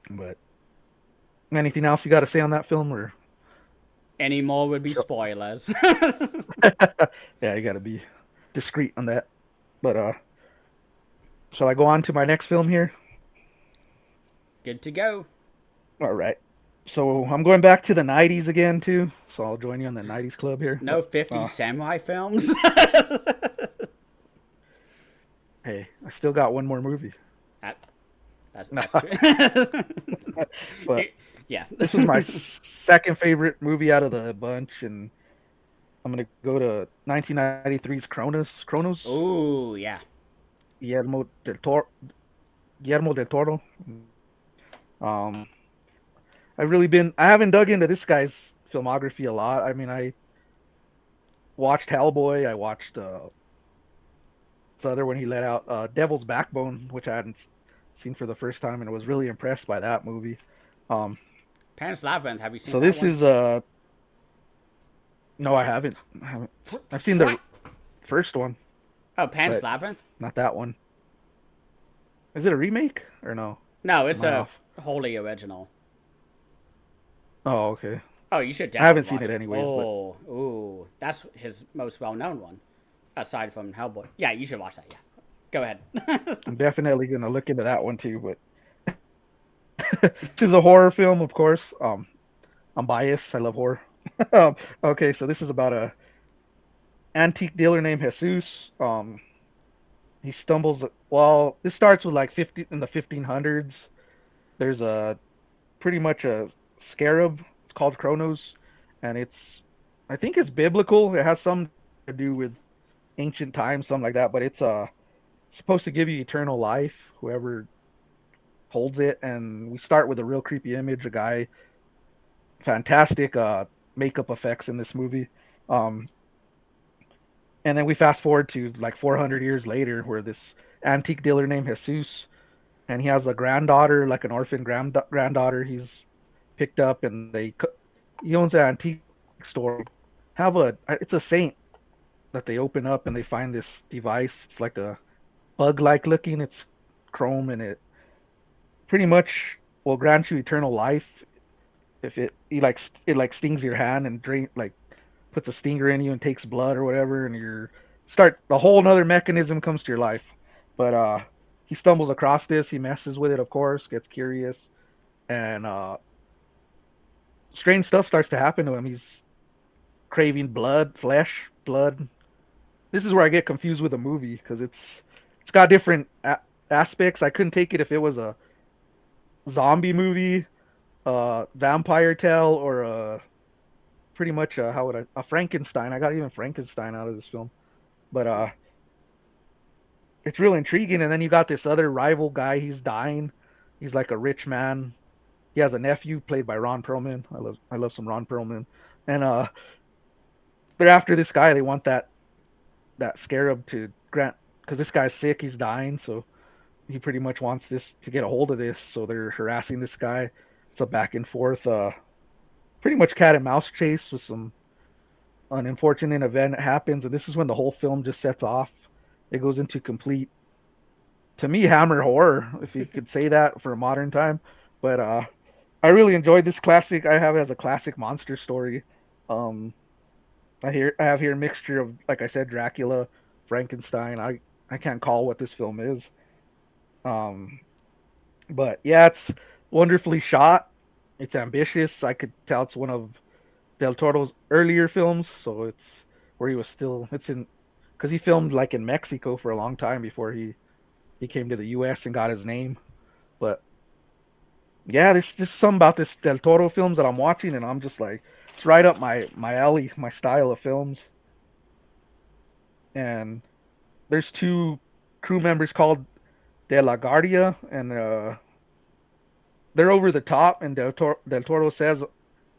Speaker 2: But anything else you got to say on that film, or
Speaker 1: Any more would be spoilers.
Speaker 2: yeah, you got to be discreet on that. But shall I go on to my next film here?
Speaker 1: Good to go.
Speaker 2: All right. So I'm going back to the '90s again too. So I'll join you on the '90s club here.
Speaker 1: No
Speaker 2: But
Speaker 1: 50 samurai films?
Speaker 2: hey, I still got one more movie.
Speaker 1: that, that's,
Speaker 2: No,
Speaker 1: that's true.
Speaker 2: but
Speaker 1: Yeah.
Speaker 2: this was my second favorite movie out of the bunch, and I'm gonna go to 1993's Cronus. Cronus,
Speaker 1: Ooh, yeah.
Speaker 2: Guillermo del Toro. Guillermo del Toro. Um, I haven't dug into this guy's filmography a lot. I mean, I watched Hellboy. I watched this other one he let out, Devil's Backbone, which I hadn't seen for the first time, and I was really impressed by that movie. Um,
Speaker 1: Pan's Labyrinth, have you seen
Speaker 2: so
Speaker 1: that
Speaker 2: this
Speaker 1: one?
Speaker 2: is no, I haven't. I haven't. I've seen the
Speaker 1: What?
Speaker 2: first one,
Speaker 1: Oh, Pan's
Speaker 2: but
Speaker 1: Labyrinth?
Speaker 2: not that one. Is it a remake or no?
Speaker 1: No,
Speaker 2: Am
Speaker 1: it's
Speaker 2: I
Speaker 1: a
Speaker 2: off?
Speaker 1: wholly original.
Speaker 2: Oh, okay.
Speaker 1: Oh, you should
Speaker 2: I haven't
Speaker 1: definitely
Speaker 2: seen
Speaker 1: watch
Speaker 2: it
Speaker 1: it.
Speaker 2: anyways, but
Speaker 1: Oh, ooh. That's his most well known one, aside from Hellboy. Yeah, you should watch that, yeah. Go ahead.
Speaker 2: I'm definitely gonna look into that one too. But this is a horror film, of course. I'm biased. I love horror. Okay, so this is about a antique dealer named Jesus. He stumbles. Well, this starts with like 50 in the 1500s. There's a pretty much a scarab. It's called Kronos, and I think it's biblical. It has something to do with ancient times, something like that. But it's supposed to give you eternal life. Whoever holds it, and we start with a real creepy image. A guy, fantastic makeup effects in this movie. Um, and then we fast forward to like 400 years later, where this antique dealer named Jesus, and he has a granddaughter, like an orphan granddaughter. He's picked up, and he owns an antique store. Have a It's a saint that they open up, and they find this device. It's like a bug-like looking. It's chrome, and it pretty much will grant you eternal life if it like stings your hand and drain like puts a stinger in you and takes blood or whatever, and you're start the whole another mechanism comes to your life. But he stumbles across this, he messes with it, of course, gets curious, and strange stuff starts to happen to him. He's craving blood, flesh, blood. This is where I get confused with the movie because it's got different aspects. I couldn't take it if it was a zombie movie, vampire tale, or a pretty much how would a Frankenstein. I got even Frankenstein out of this film, but it's real intriguing. And then you got this other rival guy. He's dying. He's like a rich man. He has a nephew played by Ron Perlman. I love some Ron Perlman. And they're after this guy. They want that scarab to grant because this guy's sick. He's dying, so he pretty much wants this to get a hold of this. So they're harassing this guy. It's a back and forth, pretty much cat and mouse chase with some an unfortunate event happens, and this is when the whole film just sets off. It goes into complete, to me, hammer horror, if you could say that for a modern time. But I really enjoyed this classic. I have it as a classic monster story. Um, I have here a mixture of, like I said, Dracula, Frankenstein. I can't call what this film is. Um, but yeah, it's wonderfully shot. It's ambitious. I could tell it's one of Del Toro's earlier films, so it's where he was still it's in because he filmed like in Mexico for a long time before he came to the U.S. and got his name. But yeah, there's just something about this Del Toro films that I'm watching, and I'm just like, it's right up my alley, my style of films. And there's two crew members called De La Guardia, and they're over the top. And Del Toro says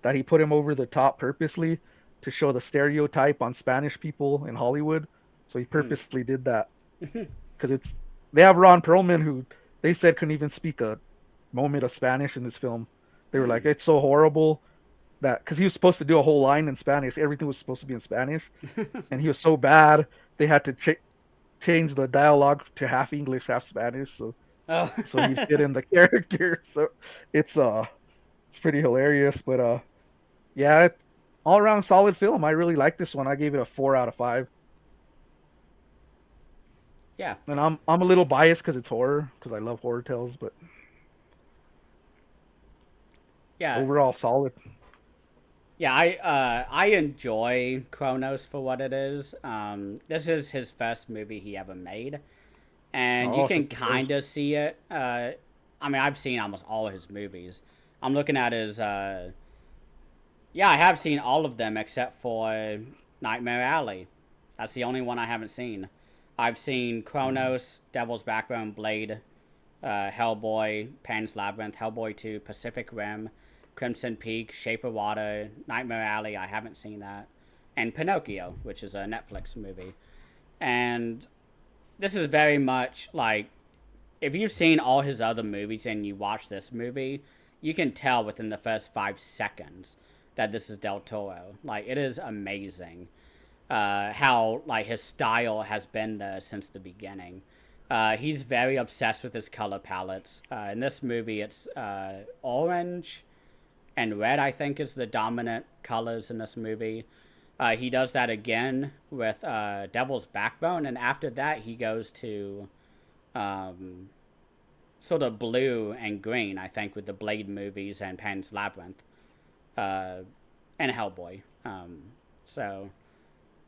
Speaker 2: that he put him over the top purposely to show the stereotype on Spanish people in Hollywood. So he
Speaker 1: Hmm.
Speaker 2: purposely did that because it's they have Ron Perlman who they said couldn't even speak a moment of Spanish in this film. They were like,
Speaker 1: Hmm.
Speaker 2: it's so horrible that because he was supposed to do a whole line in Spanish, everything was supposed to be in Spanish, and he was so bad they had to change the dialogue to half English, half Spanish,
Speaker 1: Oh.
Speaker 2: so he fit in the character. So it's it's pretty hilarious, but yeah, all around solid film. I really like this one. I gave it a 4 out of 5.
Speaker 1: Yeah.
Speaker 2: And I'm a little biased because it's horror because I love horror tales, but
Speaker 1: Yeah.
Speaker 2: overall solid.
Speaker 1: Yeah, I enjoy Kronos for what it is. This is his first movie he ever made, and you
Speaker 2: Oh, so
Speaker 1: can
Speaker 2: it's yours.
Speaker 1: kind of see it. I mean, I've seen almost all his movies. I'm looking at his. Yeah, I have seen all of them except for Nightmare Alley. That's the only one I haven't seen. I've seen
Speaker 2: Mm.
Speaker 1: Kronos, Devil's Backbone, Blade, Hellboy, Pan's Labyrinth, Hellboy 2, Pacific Rim, Crimson Peak, Shape of Water, Nightmare Alley, I haven't seen that, and Pinocchio, which is a Netflix movie. And this is very much like if you've seen all his other movies and you watch this movie, you can tell within the first 5 seconds that this is Del Toro. Like, it is amazing how like his style has been there since the beginning. He's very obsessed with his color palettes. In this movie, it's orange and red. I think is the dominant colors in this movie. He does that again with Devil's Backbone, and after that, he goes to um, sort of blue and green. I think with the Blade movies and Pan's Labyrinth uh, and Hellboy. So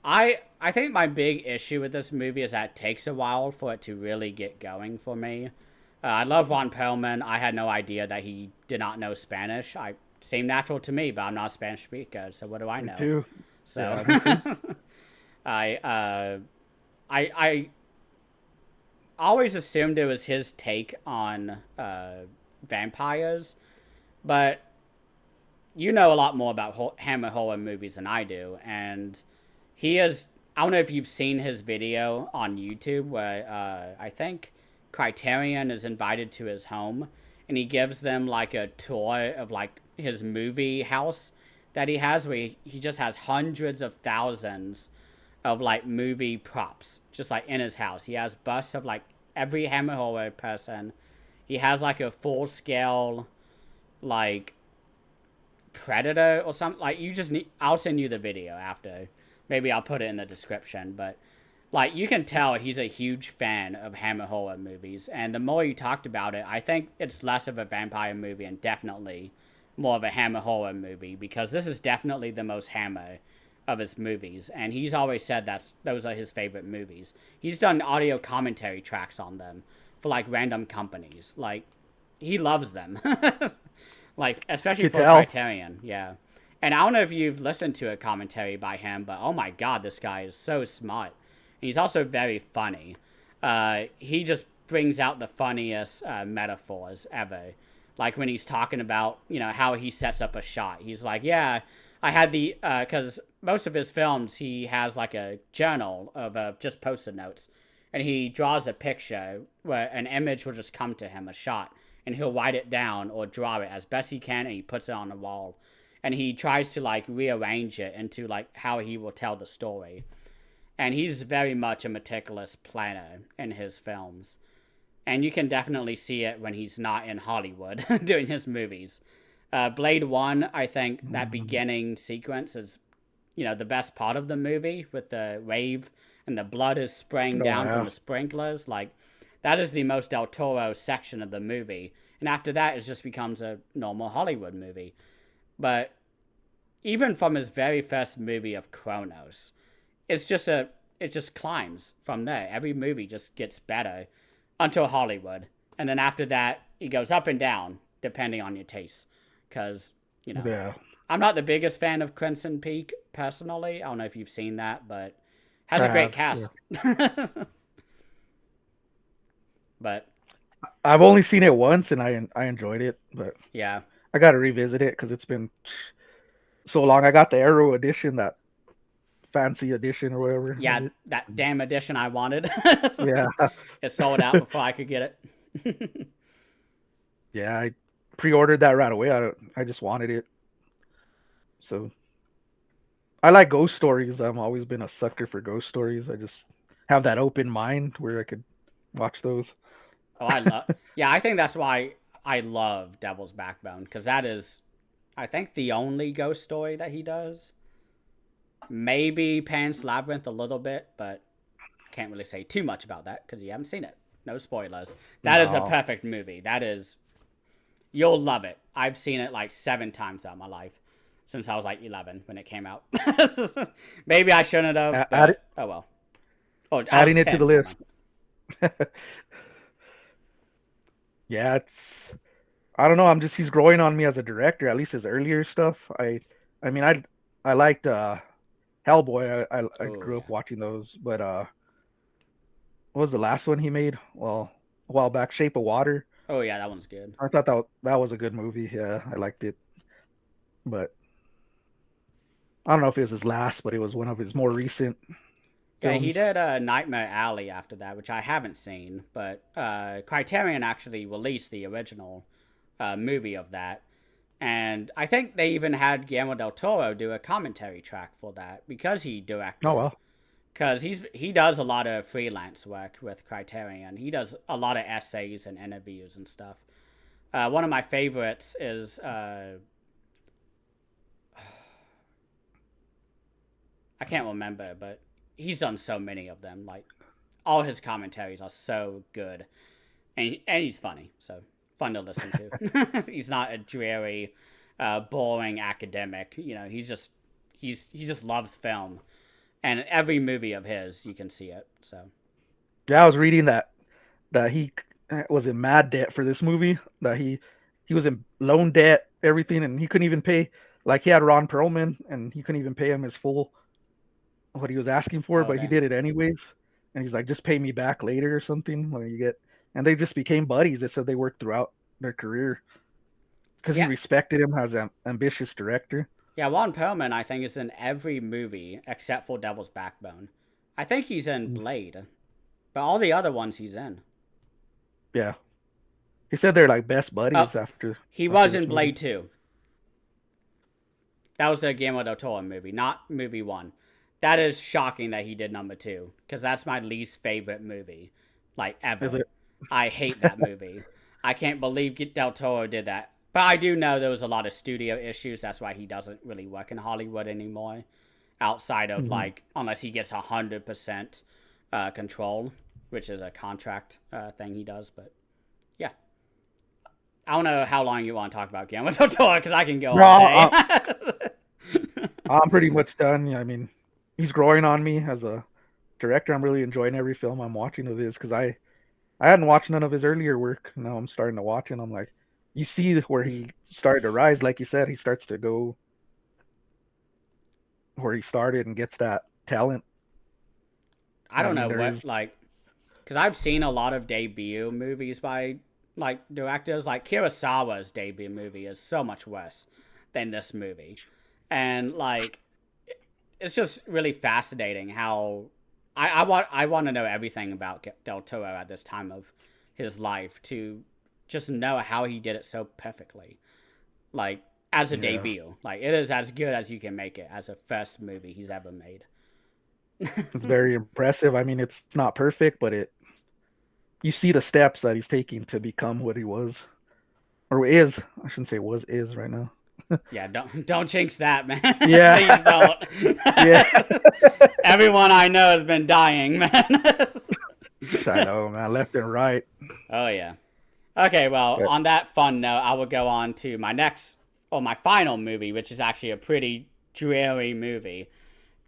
Speaker 1: I think my big issue with this movie is that it takes a while for it to really get going for me. I love Ron Perlman. I had no idea that he did not know Spanish. I seemed natural to me, but I'm not a Spanish speaker, so what do I
Speaker 2: Me
Speaker 1: know?
Speaker 2: too.
Speaker 1: So
Speaker 2: Yeah, me too.
Speaker 1: I I always assumed it was his take on vampires, but you know a lot more about Hammer horror movies than I do, and he is. I don't know if you've seen his video on YouTube where I think Criterion is invited to his home, and he gives them like a tour of like his movie house that he has, where he just has hundreds of thousands of like movie props just like in his house. He has busts of like every Hammer horror person. He has like a full scale like Predator or something. Like you just need. I'll send you the video after. Maybe I'll put it in the description. But like you can tell, he's a huge fan of Hammer horror movies. And the more you talked about it, I think it's less of a vampire movie and definitely more of a Hammer horror movie because this is definitely the most Hammer of his movies. And he's always said those are his favorite movies. He's done audio commentary tracks on them for like random companies. Like he loves them. Like
Speaker 2: I
Speaker 1: especially
Speaker 2: could
Speaker 1: for
Speaker 2: tell.
Speaker 1: Criterion, yeah. And I don't know if you've listened to a commentary by him, but oh my god, this guy is so smart. He's also very funny. He just brings out the funniest metaphors ever. Like when he's talking about, how he sets up a shot. He's like, yeah, I had because most of his films, he has like a journal of just post-it notes. And he draws a picture where an image will just come to him, a shot. And he'll write it down or draw it as best he can and he puts it on the wall. And he tries to like rearrange it into like how he will tell the story. And he's very much a meticulous planner in his films. And you can definitely see it when he's not in Hollywood doing his movies. Blade 1, I think that
Speaker 2: Mhm.
Speaker 1: beginning sequence is, the best part of the movie with the wave and the blood is spraying
Speaker 2: Oh
Speaker 1: down from
Speaker 2: yeah.
Speaker 1: the sprinklers. Like, that is the most Del Toro section of the movie. And after that, it just becomes a normal Hollywood movie. But even from his very first movie of Kronos, it's just a it just climbs from there. Every movie just gets better until Hollywood, and then after that, it goes up and down depending on your taste. Because you know,
Speaker 2: Yeah,
Speaker 1: I'm not the biggest fan of Crimson Peak personally. I don't know if you've seen that, but has
Speaker 2: I
Speaker 1: a great
Speaker 2: have. Yeah.
Speaker 1: cast. But
Speaker 2: I've only seen it once, and I enjoyed it, but
Speaker 1: yeah,
Speaker 2: I got to revisit it because it's been so long. I got the Arrow edition, that fancy edition or whatever of
Speaker 1: yeah,
Speaker 2: it.
Speaker 1: that damn edition I wanted.
Speaker 2: Yeah,
Speaker 1: It sold out before I could get it.
Speaker 2: yeah. I pre-ordered that right away. I just wanted it. So I like ghost stories. I've always been a sucker for ghost stories. I just have that open mind where I could watch those.
Speaker 1: Oh, I love. Yeah, I think that's why I love Devil's Backbone because that is, I think, the only ghost story that he does. Maybe Pan's Labyrinth a little bit, but can't really say too much about that because you haven't seen it. No spoilers. That is a
Speaker 2: No,
Speaker 1: perfect movie. That is, you'll love it. I've seen it like 7 times out of my life since I was like 11 when it came out. Maybe I shouldn't have,
Speaker 2: add it,
Speaker 1: but oh well. Oh, I was
Speaker 2: adding it to the
Speaker 1: 10. Never
Speaker 2: list.
Speaker 1: mind.
Speaker 2: Yeah, it's I don't know. I'm just he's growing on me as a director. At least his earlier stuff. I mean, I liked Hellboy. I
Speaker 1: Oh
Speaker 2: grew
Speaker 1: yeah.
Speaker 2: up watching those. But what was the last one he made? Well, a while back, Shape of Water.
Speaker 1: Oh yeah, that one's good.
Speaker 2: I thought that was a good movie. Yeah, I liked it. But I don't know if it was his last, but it was one of his more recent
Speaker 1: Yeah, he
Speaker 2: films.
Speaker 1: did Nightmare Alley after that, which I haven't seen, but Criterion actually released the original movie of that. And I think they even had Guillermo del Toro do a commentary track for that because he
Speaker 2: Oh
Speaker 1: directed.
Speaker 2: well.
Speaker 1: Because he does a lot of freelance work with Criterion. He does a lot of essays and interviews and stuff. One of my favorites is I can't remember, but he's done so many of them. Like all his commentaries are so good, and he's funny, so fun to listen to. He's not a dreary, boring academic. You know, he just loves film, and every movie of his you can see it. So
Speaker 2: Yeah, I was reading that he was in mad debt for this movie. That he was in loan debt, everything, and he couldn't even pay. Like he had Ron Perlman, and he couldn't even pay him his full what he was asking for,
Speaker 1: oh
Speaker 2: but he
Speaker 1: damn,
Speaker 2: did it anyways. And he's like, just pay me back later or something when you get. And they just became buddies. They said they worked throughout their career because he
Speaker 1: yeah.
Speaker 2: respected him as an ambitious director.
Speaker 1: Yeah, Ron Perlman, I think, is in every movie except for Devil's Backbone. I think he's in Blade, but all the other ones he's in.
Speaker 2: Yeah, he said they're like best
Speaker 1: Oh,
Speaker 2: buddies after
Speaker 1: he
Speaker 2: after
Speaker 1: was
Speaker 2: this
Speaker 1: in
Speaker 2: movie.
Speaker 1: Blade 2. That was the Guillermo del Toro movie, not movie 1. That is shocking that he did number 2, because that's my least favorite movie, like,
Speaker 2: Is
Speaker 1: ever.
Speaker 2: it?
Speaker 1: I hate that movie. I can't believe Del Toro did that. But I do know there was a lot of studio issues. That's why he doesn't really work in Hollywood anymore. Outside of,
Speaker 2: Mhm.
Speaker 1: like, unless he gets 100% control, which is a contract thing he does. But yeah. I don't know how long you want to talk about Guillermo del Toro, because I can go
Speaker 2: No,
Speaker 1: all day.
Speaker 2: I'm pretty much done. I mean, he's growing on me as a director. I'm really enjoying every film I'm watching of his because I hadn't watched none of his earlier work. Now I'm starting to watch, and I'm like, you see where he started to rise. Like you said, he starts to go where he started and gets that talent.
Speaker 1: I
Speaker 2: I
Speaker 1: don't
Speaker 2: mean,
Speaker 1: know
Speaker 2: there
Speaker 1: what,
Speaker 2: is.
Speaker 1: like, because I've seen a lot of debut movies by, like, directors. Like, Kurosawa's debut movie is so much worse than this movie. And, like, it's just really fascinating how I want to know everything about Del Toro at this time of his life to just know how he did it so perfectly. Like as a
Speaker 2: Yeah,
Speaker 1: debut, like it is as good as you can make it as a first movie he's ever made.
Speaker 2: it's very impressive. I mean, it's not perfect, but it you see the steps that he's taking to become what he was or is. I shouldn't say was is right now.
Speaker 1: Yeah, don't jinx that, man.
Speaker 2: Yeah,
Speaker 1: Please don't.
Speaker 2: yeah.
Speaker 1: Everyone I know has been dying, man.
Speaker 2: I know, man, left and right.
Speaker 1: Oh yeah. Okay, well,
Speaker 2: But
Speaker 1: on that fun note, I will go on to my next or my final movie, which is actually a pretty dreary movie.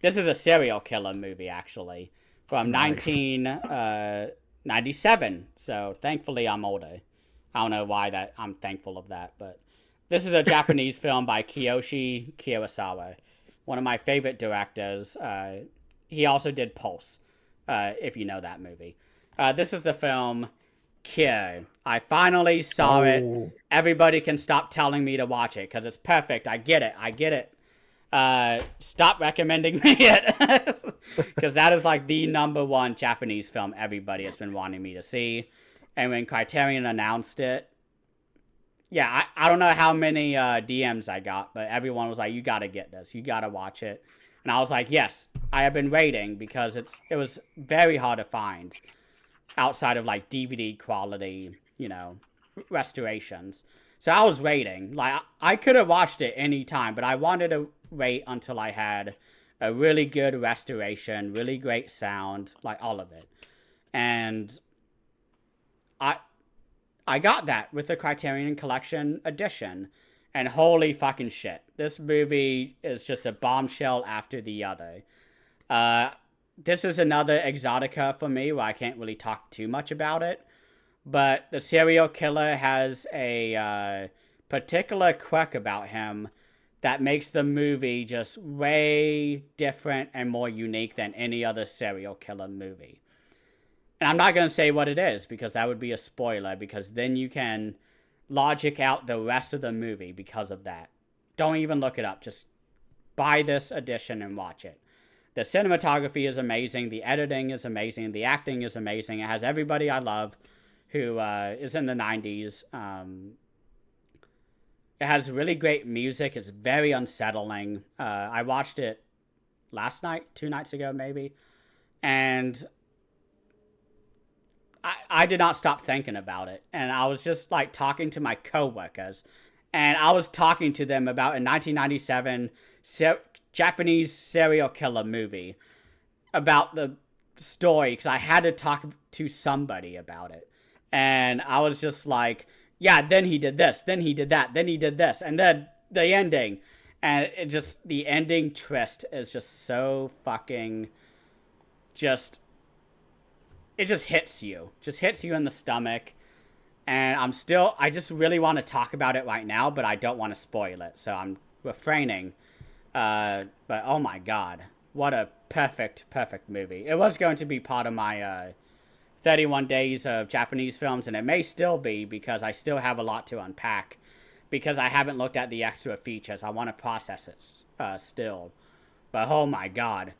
Speaker 1: This is a serial killer movie, actually, from
Speaker 2: Nice.
Speaker 1: 1997. So thankfully, I'm older. I don't know why that I'm thankful of that, but this is a Japanese film by Kiyoshi Kurosawa, one of my favorite directors. He also did Pulse, if you know that movie. This is the film Cure. I finally saw it.
Speaker 2: Oh,
Speaker 1: Everybody can stop telling me to watch it because it's perfect. I get it. I get it. Stop recommending me it because that is like the number one Japanese film everybody has been wanting me to see. And when Criterion announced it, yeah, I don't know how many DMs I got, but everyone was like, "You got to get this. You got to watch it." And I was like, "Yes, I have been waiting because it was very hard to find outside of like DVD quality, restorations." So I was waiting. Like I could have watched it any time, but I wanted to wait until I had a really good restoration, really great sound, like all of it. And I I got that with the Criterion Collection edition. And holy fucking shit. This movie is just a bombshell after the other. Uh, this is another exotica for me where I can't really talk too much about it. But the serial killer has a particular quirk about him that makes the movie just way different and more unique than any other serial killer movie. And I'm not going to say what it is because that would be a spoiler, because then you can logic out the rest of the movie because of that. Don't even look it up. Just buy this edition and watch it. The cinematography is amazing. The editing is amazing. The acting is amazing. It has everybody I love who is in the 90s. It has really great music. It's very unsettling. I watched it last night, 2 nights ago, maybe. And I did not stop thinking about it. And I was just like talking to my coworkers. And I was talking to them about a 1997 Japanese serial killer movie, about the story, because I had to talk to somebody about it. And I was just like, yeah, then he did this, then he did that, then he did this, and then the ending. And the ending twist is just so fucking just, it just hits you. Just hits you in the stomach. And I just really want to talk about it right now, but I don't want to spoil it. So I'm refraining. But oh my God, what a perfect, perfect movie. It was going to be part of my 31 days of Japanese films, and it may still be because I still have a lot to unpack because I haven't looked at the extra features. I want to process it still. But oh my God.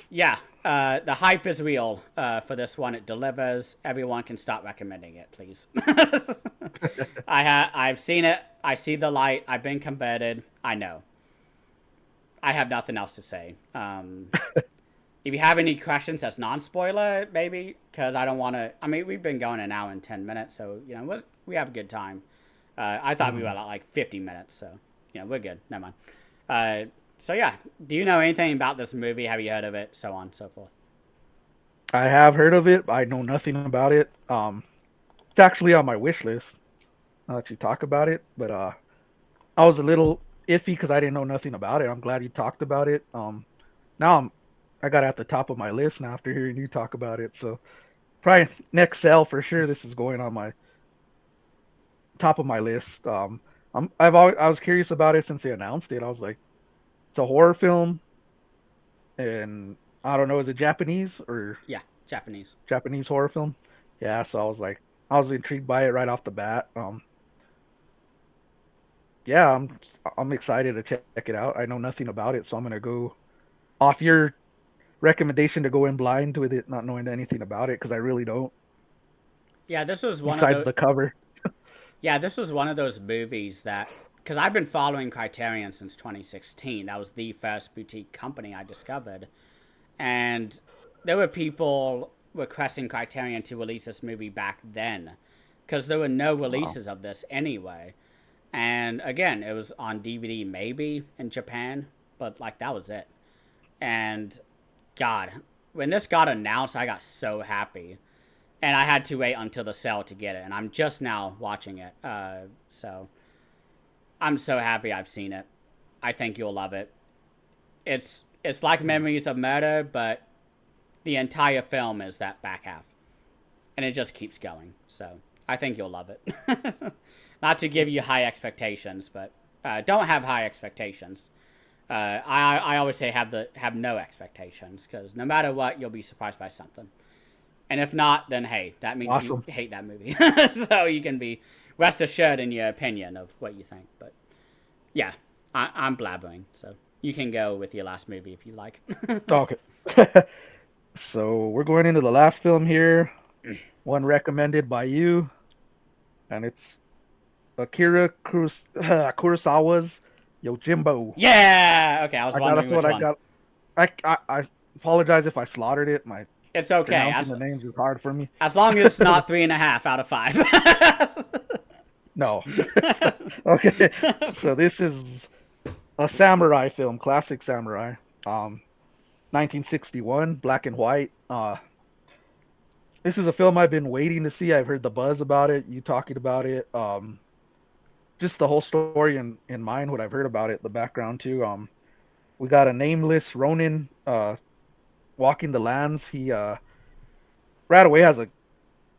Speaker 1: Yeah, the hype is real for this one. It delivers. Everyone can stop recommending it, please. I've seen it. I see the light. I've been converted. I know. I have nothing else to say. If you have any questions, that's non-spoiler, maybe, because I don't want to. I mean, we've been going an hour and 10 minutes, so we have a good time. I thought we were at like 50 minutes, so we're good. Never mind. So yeah, do you know anything about this movie? Have you heard of it? So on and so forth.
Speaker 2: I have heard of it. I know nothing about it. It's actually on my wish list. Now that you talk about it, but I was a little iffy because I didn't know nothing about it. I'm glad you talked about it. Now I got it at the top of my list now after hearing you talk about it. So probably next sale for sure. This is going on my top of my list. I was curious about it since they announced it. I was like, it's a horror film, and I don't know, is it Japanese or
Speaker 1: Yeah, Japanese.
Speaker 2: Japanese horror film? Yeah, so I was intrigued by it right off the bat. Yeah, I'm excited to check it out. I know nothing about it, so I'm gonna go off your recommendation to go in blind with it, not knowing anything about it, because I really don't.
Speaker 1: Yeah, this was one of
Speaker 2: Besides
Speaker 1: the.
Speaker 2: the cover.
Speaker 1: Yeah, this was one of those movies that, because I've been following Criterion since 2016. That was the first boutique company I discovered, and there were people requesting Criterion to release this movie back then, because there were no
Speaker 2: Wow.
Speaker 1: releases of this anyway. And again, it was on DVD maybe in Japan, but like that was it. And God, when this got announced, I got so happy. And I had to wait until the sale to get it. And I'm just now watching it. So I'm so happy I've seen it. I think you'll love it. it's like Memories of Murder, but the entire film is that back half, and it just keeps going. So I think you'll love it. Not to give you high expectations, but don't have high expectations. I always say have no expectations, because no matter what, you'll be surprised by something. And if not, then hey, that means you
Speaker 2: Awesome.
Speaker 1: hate that movie. So you can be rest assured in your opinion of what you think. But yeah, I'm blabbering, so you can go with your last movie if you like.
Speaker 2: Okay. So we're going into the last film here, one recommended by you, and it's Kurosawa's Yojimbo.
Speaker 1: Yeah. Okay, I was
Speaker 2: I got
Speaker 1: wondering
Speaker 2: that's what
Speaker 1: which
Speaker 2: I
Speaker 1: one.
Speaker 2: got. I apologize if I slaughtered it. My
Speaker 1: It's okay
Speaker 2: pronouncing the names is hard for me.
Speaker 1: as long as it's not 3.5 out of 5.
Speaker 2: No. Okay. So this is a samurai film, classic samurai. 1961, black and white. This is a film I've been waiting to see. I've heard the buzz about it, you talking about it. Just the whole story in mind, what I've heard about it, the background too. We got a nameless Ronin walking the lands. He right away has a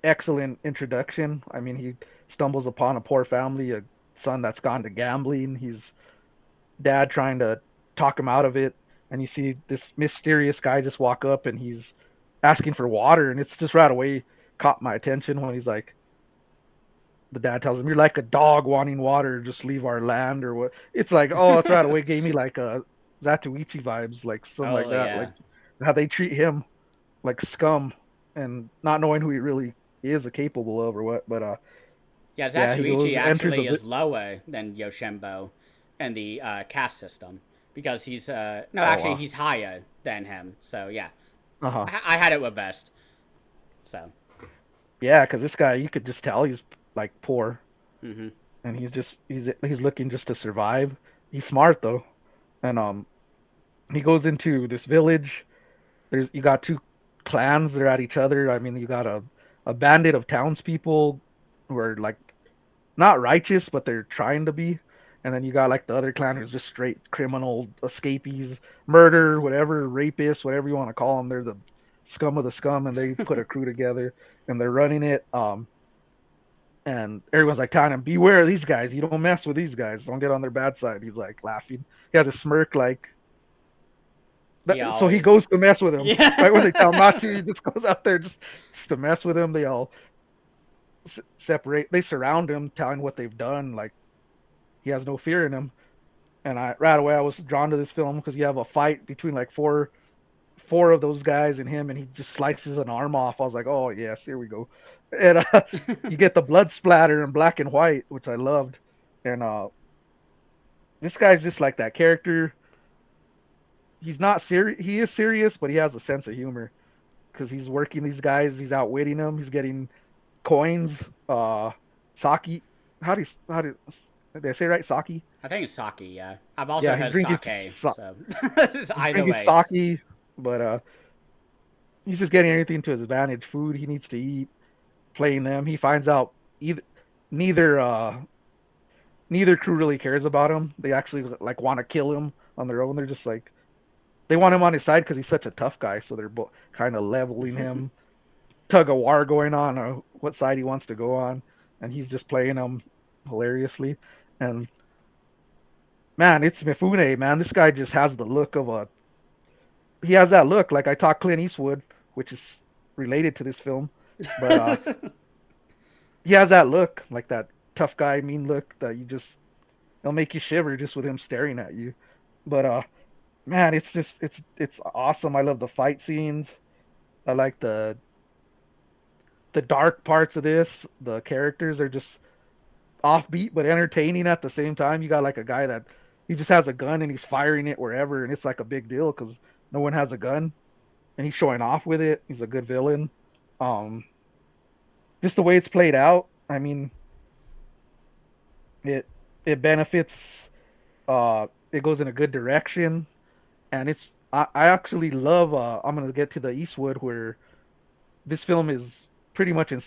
Speaker 2: excellent introduction. I mean, he stumbles upon a poor family, a son that's gone to gambling. His dad trying to talk him out of it, and you see this mysterious guy just walk up, and he's asking for water, and it's just right away caught my attention when he's like, the dad tells him, "You're like a dog wanting water. Just leave our land," or what. It's like, oh, it's right away gave me like a Zatoichi vibes, like something like
Speaker 1: Oh
Speaker 2: that, like
Speaker 1: yeah.
Speaker 2: how they treat him like scum, and not knowing who he really is or capable of or what. But
Speaker 1: Yeah,
Speaker 2: yeah, he
Speaker 1: Zatuichi
Speaker 2: goes enters a
Speaker 1: actually
Speaker 2: bit.
Speaker 1: is lower than Yoshimbo in the caste system, because he's no,
Speaker 2: Oh
Speaker 1: actually
Speaker 2: wow.
Speaker 1: he's higher than him. So yeah,
Speaker 2: Uh huh.
Speaker 1: I had it reversed. So
Speaker 2: Yeah, because this guy, you could just tell he's like poor,
Speaker 1: hmm
Speaker 2: and he's looking just to survive. He's smart though, and he goes into this village. There's you got two clans that are at each other. I mean, you got a bandit of townspeople who are like not righteous, but they're trying to be. And then you got like the other clan who's just straight criminal escapees, murder, whatever, rapists, whatever you want to call them. They're the scum of the scum, and they put a crew together and they're running it. And everyone's like telling him, "Beware of these guys. You don't mess with these guys. Don't get on their bad side." He's like laughing. He has a smirk, like
Speaker 1: he
Speaker 2: so he
Speaker 1: always
Speaker 2: goes to mess with him. Right when they tell him
Speaker 1: yeah.
Speaker 2: not to, he just goes out there just to mess with him. They all separate. They surround him, telling what they've done. Like he has no fear in him. And I right away I was drawn to this film because you have a fight between like four of those guys and him, and he just slices an arm off. I was like, oh yes, here we go. And you get the blood splatter in black and white, which I loved. And this guy's just like that character. He's not serious. He is serious, but he has a sense of humor because he's working these guys. He's outwitting them. He's getting coins. Sake. How do did I say right? Sake.
Speaker 1: I think it's sake. Yeah, I've also
Speaker 2: Yeah, he's
Speaker 1: heard
Speaker 2: drinking
Speaker 1: sake. So it's
Speaker 2: he's
Speaker 1: either
Speaker 2: drinking
Speaker 1: way.
Speaker 2: sake, but he's just getting everything to his advantage. Food he needs to eat, playing them. He finds out either neither neither crew really cares about him. They actually like want to kill him on their own. They're just like they want him on his side because he's such a tough guy. So they're both kind of leveling him. Tug of war going on, or what side he wants to go on, and he's just playing them hilariously. And man, it's Mifune, man. This guy just has the look of a. He has that look like I talked Clint Eastwood, which is related to this film, but he has that look, like that tough guy, mean look that you just it'll make you shiver just with him staring at you. But man, it's just it's awesome. I love the fight scenes. I like the dark parts of this. The characters are just offbeat but entertaining at the same time. You got like a guy that he just has a gun and he's firing it wherever, and it's like a big deal because no one has a gun, and he's showing off with it. He's a good villain. Um, just the way it's played out. I mean, it it benefits. It goes in a good direction, and it's. I actually love. I'm gonna get to the Eastwood where this film is pretty much in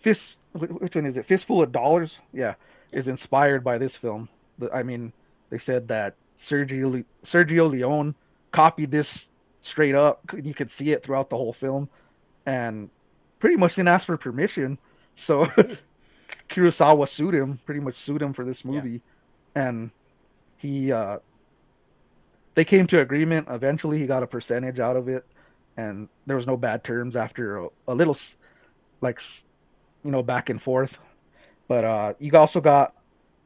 Speaker 2: fist. Which one is it? Fistful of Dollars. Yeah,
Speaker 1: Yep.
Speaker 2: is inspired by this film. I mean, they said that Sergio Leone copied this straight up. You could see it throughout the whole film, and pretty much didn't ask for permission. So Kurosawa sued him, pretty much sued him for this
Speaker 1: Yeah.
Speaker 2: movie, and he they came to agreement. Eventually, he got a percentage out of it, and there was no bad terms after a little like back and forth. But you also got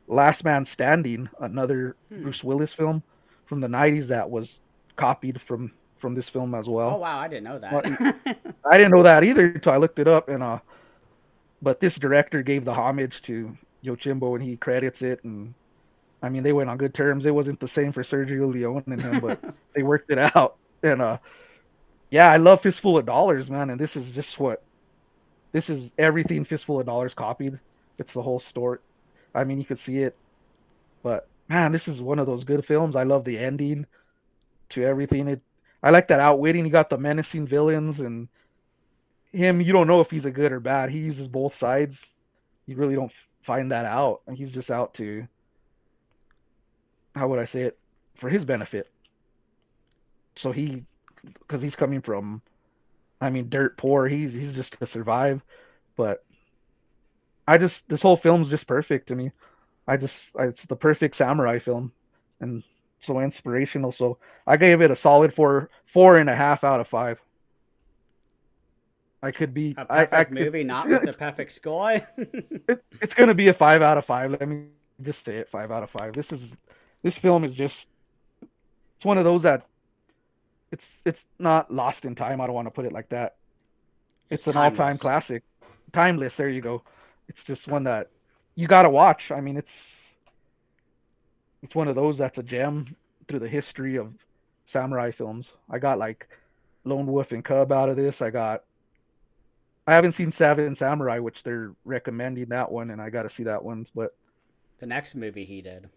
Speaker 2: Last Man Standing, another
Speaker 1: Hmm.
Speaker 2: Bruce Willis film from the '90s that was copied from this film as
Speaker 1: Oh
Speaker 2: well.
Speaker 1: wow, I didn't know
Speaker 2: Well,
Speaker 1: that.
Speaker 2: I didn't know that either until I looked it up, and but this director gave the homage to Yojimbo, and he credits it, and I mean they went on good terms. It wasn't the same for Sergio Leone and him, but they worked it out. And yeah, I love Fistful of Dollars, man, and this is everything Fistful of Dollars copied. It's the whole story. I mean, you could see it, but man, this is one of those good films. I love the ending to everything. I like that outwitting. You got the menacing villains and him. You don't know if he's a good or bad. He uses both sides. You really don't find that out, and he's just out to, how would I say it, for his benefit. So because he's coming from, I mean, dirt poor. He's just to survive. But this whole film's just perfect to me. It's the perfect samurai film, and so inspirational. So I gave it a solid four and a half out of five. I could be,
Speaker 1: A perfect movie, not with the
Speaker 2: it's
Speaker 1: perfect score.
Speaker 2: it's gonna be a 5 out of 5. Let me just say it, 5 out of 5. This film is just, it's one of those that it's not lost in time. I don't want to put it like that.
Speaker 1: It's
Speaker 2: It's an all time
Speaker 1: timeless.
Speaker 2: classic, timeless. There you go. It's just one that you gotta watch. I mean, it's one of those that's a gem through the history of samurai films. I got like Lone Wolf and Cub out of this. I haven't seen Seven Samurai, which they're recommending that one, and I got to see that one. But
Speaker 1: The next movie he did.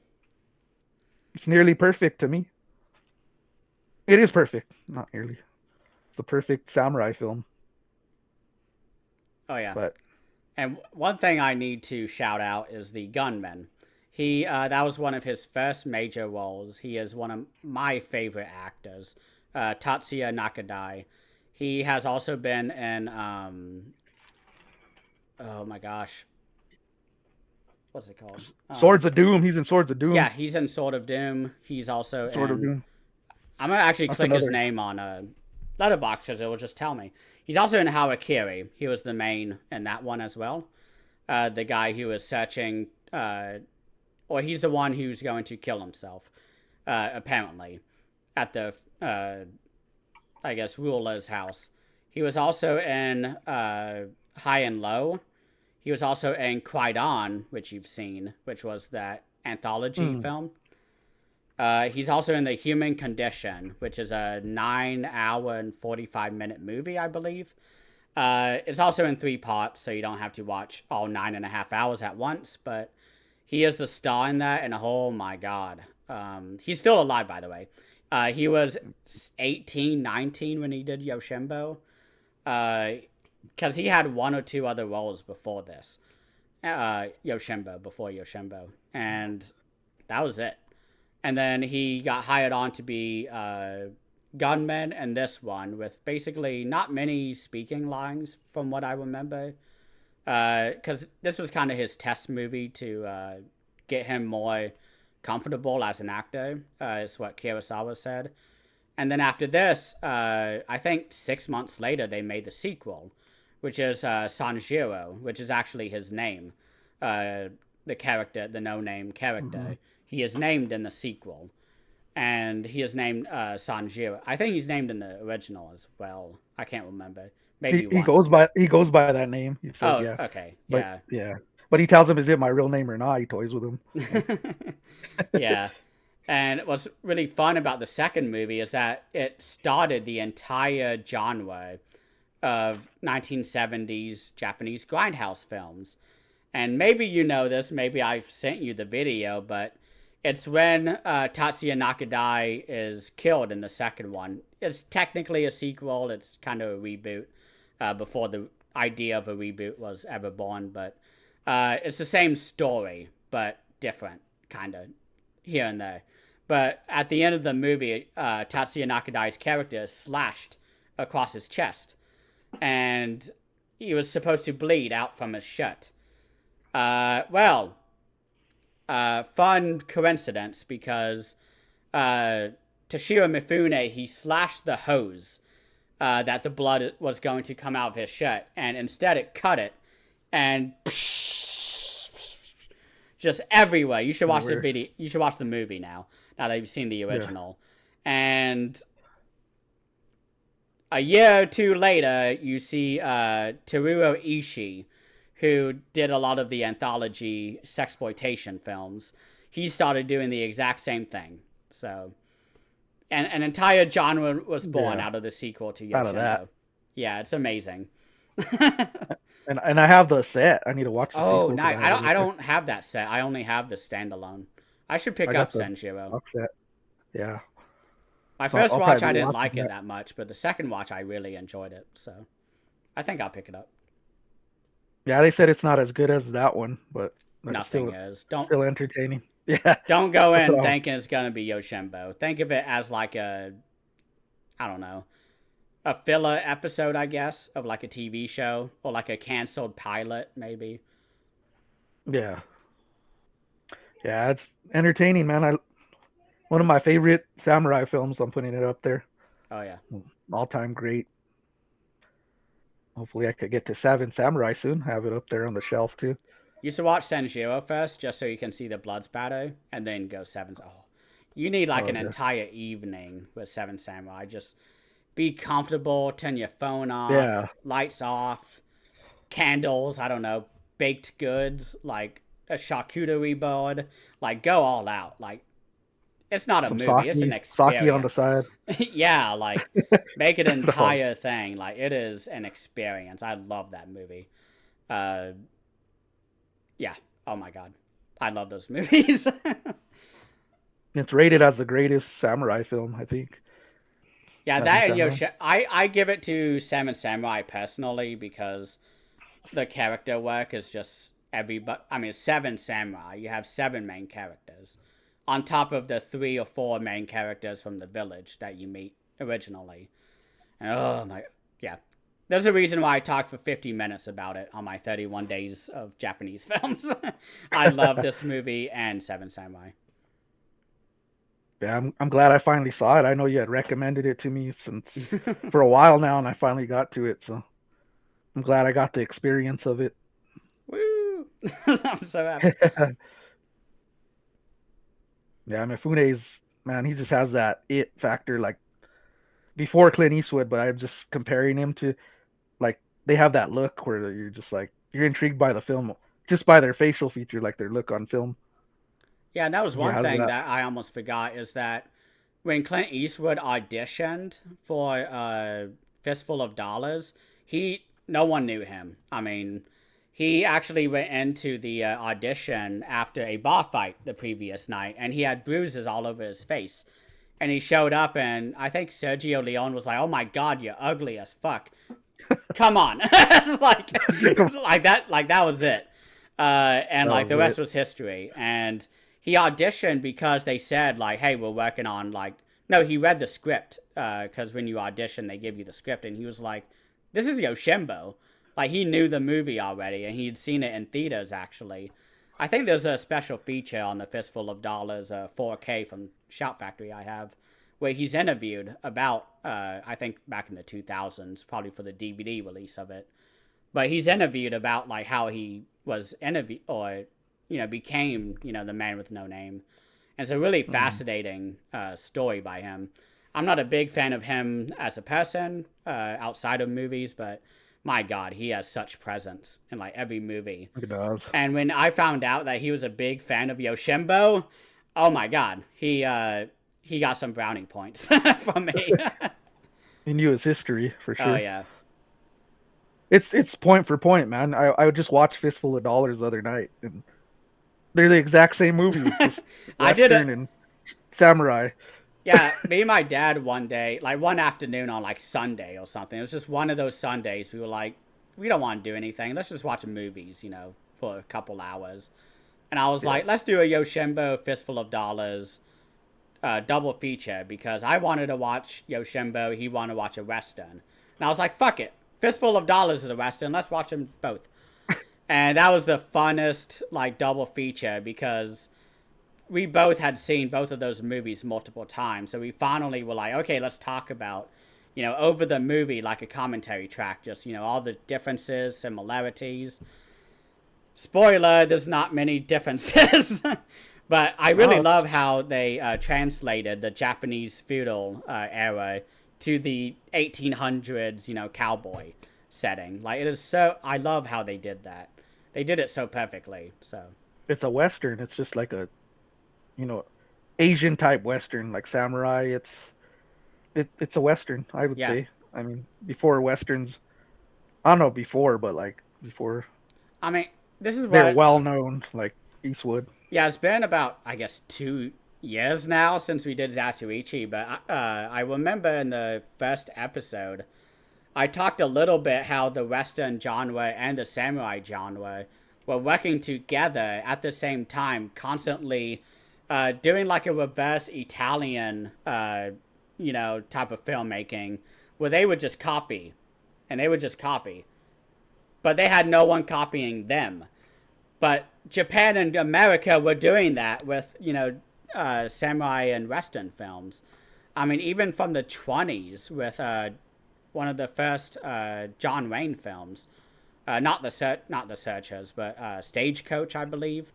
Speaker 2: it's nearly perfect to me. It is perfect, not nearly. It's the perfect samurai film.
Speaker 1: Oh yeah.
Speaker 2: But
Speaker 1: And one thing I need to shout out is the gunman. He that was one of his first major roles. He is one of my favorite actors, Tatsuya Nakadai. He has also been in oh my gosh, what's it called?
Speaker 2: Swords of Doom, he's in Swords of Doom.
Speaker 1: Yeah, he's in Sword of Doom. He's also
Speaker 2: Sword of
Speaker 1: in.
Speaker 2: Doom.
Speaker 1: I'm gonna actually
Speaker 2: That's
Speaker 1: click his
Speaker 2: another.
Speaker 1: name on Letterboxd because it will just tell me. He's also in Harakiri. He was the main in that one as well. The guy who was searching, or he's the one who's going to kill himself, apparently, at the, I guess, ruler's house. He was also in High and Low. He was also in Criterion, which you've seen, which was that anthology
Speaker 2: Mm.
Speaker 1: film. He's also in The Human Condition, which is a 9 hour and 45 minute movie, I believe. It's also in 3 parts, so you don't have to watch all 9.5 hours at once. But he is the star in that, and oh my god, he's still alive, by the way. He was 18, 19 when he did Yoshimbo, because he had one or two other roles before this. Yoshimbo, before Yoshimbo, and that was it. And then he got hired on to be gunman in this one with basically not many speaking lines from what I remember. Because this was kind of his test movie to get him more comfortable as an actor, is what Kurosawa said. And then after this, I think 6 months later, they made the sequel, which is Sanjiro, which is actually his name. The character, the no-name
Speaker 2: Mm-hmm.
Speaker 1: character. He is named in the sequel, and he is named Sanjiro. I think he's named in the original as well. I can't remember. Maybe once.
Speaker 2: He goes by that name. He says,
Speaker 1: Oh,
Speaker 2: yeah,
Speaker 1: okay,
Speaker 2: but
Speaker 1: yeah.
Speaker 2: yeah, but he tells him, "Is it my real name or not?" He toys with him. So.
Speaker 1: Yeah. And what's really fun about the second movie is that it started the entire genre of 1970s Japanese grindhouse films. And maybe you know this, maybe I've sent you the video, but it's when Tatsuya Nakadai is killed in the second one. It's technically a sequel, it's kind of a reboot before the idea of a reboot was ever born, but it's the same story, but different, kind of, here and there. But at the end of the movie, Tatsuya Nakadai's character is slashed across his chest, and he was supposed to bleed out from his shirt. Well, fun coincidence because Toshiro Mifune, he slashed the hose that the blood was going to come out of his shirt, and instead it cut it, and just everywhere. You should watch the video. You should watch the movie now. Now that you've seen the original, and a year or two later, you see Teruo Ishii, who did a lot of the anthology sexploitation films. He started doing the exact same thing. So, and an entire genre was born out of the sequel to Yoshindo. Out of that. Yeah, it's amazing.
Speaker 2: and I have the set. I need to watch the sequel.
Speaker 1: Oh, nice. I don't have that set. I only have the standalone. I should pick up Senjiro.
Speaker 2: Yeah.
Speaker 1: My first watch, I didn't like it that much, but the second watch, I really enjoyed it. So, I think I'll pick it up.
Speaker 2: Yeah, they said it's not as good as that one, but
Speaker 1: nothing is.
Speaker 2: Still entertaining. Yeah.
Speaker 1: Don't go in thinking it's gonna be Yoshinbo. Think of it as like a, I don't know, a filler episode, I guess, of like a TV show or like a canceled pilot, maybe.
Speaker 2: Yeah. Yeah, it's entertaining, man. One of my favorite samurai films. I'm putting it up there.
Speaker 1: Oh yeah.
Speaker 2: All-time great. Hopefully I could get to Seven Samurai soon. Have it up there on the shelf too.
Speaker 1: You should watch Senjiro first, just so you can see the blood spatter, and then go Seven. Oh, you need like an entire evening with Seven Samurai. Just be comfortable. Turn your phone off. Lights off. Candles. I don't know. Baked goods like a charcuterie board. Like go all out. Like it's not a movie. Sake, it's an experience.
Speaker 2: Sake on the side.
Speaker 1: Yeah, like make it an entire thing. Like it is an experience. I love that movie. Yeah. Oh my god. I love those movies.
Speaker 2: It's rated as the greatest samurai film, I think.
Speaker 1: Yeah, that and I give it to Seven Samurai personally because the character work is just Seven Samurai. You have 7 main characters on top of the 3 or 4 main characters from the village that you meet originally. And oh my, yeah. There's a reason why I talked for 50 minutes about it on my 31 days of Japanese films. I love this movie and Seven Samurai.
Speaker 2: Yeah, I'm glad I finally saw it. I know you had recommended it to me for a while now, and I finally got to it. So I'm glad I got the experience of it.
Speaker 1: Woo! I'm so happy.
Speaker 2: Yeah, Mifune's, man, he just has that it factor, like before Clint Eastwood, but I'm just comparing him to, like, they have that look where you're just like, you're intrigued by the film just by their facial feature, like their look on film.
Speaker 1: Yeah, and that was one thing that I almost forgot is that when Clint Eastwood auditioned for Fistful of Dollars, no one knew him. I mean, he actually went into the audition after a bar fight the previous night, and he had bruises all over his face. And he showed up, and I think Sergio Leone was like, "Oh my god, you're ugly as fuck. Come on." It's like that was it. And like the rest was history. And he auditioned because they said like, "Hey, we're working on like." No, he read the script because when you audition, they give you the script, and he was like, "This is Yoshinbo." Like he knew the movie already, and he'd seen it in theaters actually. I think there's a special feature on the Fistful of Dollars 4K from Shout Factory I have, where he's interviewed about, I think back in the 2000s, probably for the DVD release of it. But he's interviewed about like how he was interviewed or, became, the man with no name. And it's a really fascinating story by him. I'm not a big fan of him as a person outside of movies, but my God, he has such presence in like every movie.
Speaker 2: He does.
Speaker 1: And when I found out that he was a big fan of Yoshinbo, oh my God, he got some brownie points from me.
Speaker 2: He knew his history for sure.
Speaker 1: Oh yeah.
Speaker 2: It's point for point, man. I just watched Fistful of Dollars the other night, and they're the exact same movie.
Speaker 1: I did it.
Speaker 2: And samurai.
Speaker 1: Yeah, me and my dad one day, like one afternoon on like Sunday or something. It was just one of those Sundays. We were like, we don't want to do anything. Let's just watch movies, for a couple hours. And I was like, let's do a Yoshinbo Fistful of Dollars double feature because I wanted to watch Yoshimbo, he wanted to watch a western, and I was like, "Fuck it, Fistful of Dollars is a western. Let's watch them both." And that was the funnest like double feature because we both had seen both of those movies multiple times, so we finally were like, "Okay, let's talk about." Over the movie, like a commentary track, just, all the differences, similarities. Spoiler, there's not many differences. But I really
Speaker 2: Oh,
Speaker 1: love how they translated the Japanese feudal era to the 1800s, cowboy setting. Like, it is so. I love how they did that. They did it so perfectly. So,
Speaker 2: it's a western. It's just like a you know Asian type western, like samurai. It's a western, I would
Speaker 1: yeah.
Speaker 2: say. I mean, before westerns, I don't know before, but like before
Speaker 1: I mean, this is
Speaker 2: they're
Speaker 1: what.
Speaker 2: well known, like Eastwood.
Speaker 1: Yeah, it's been about, I guess, 2 years now since we did Zatuichi, but I remember in the first episode, I talked a little bit how the Western genre and the samurai genre were working together at the same time, constantly doing like a reverse Italian, type of filmmaking where they would just copy and they would just copy, but they had no one copying them. But Japan and America were doing that with, samurai and Western films. I mean, even from the 20s with one of the first John Wayne films, not the Searchers, but Stagecoach, I believe.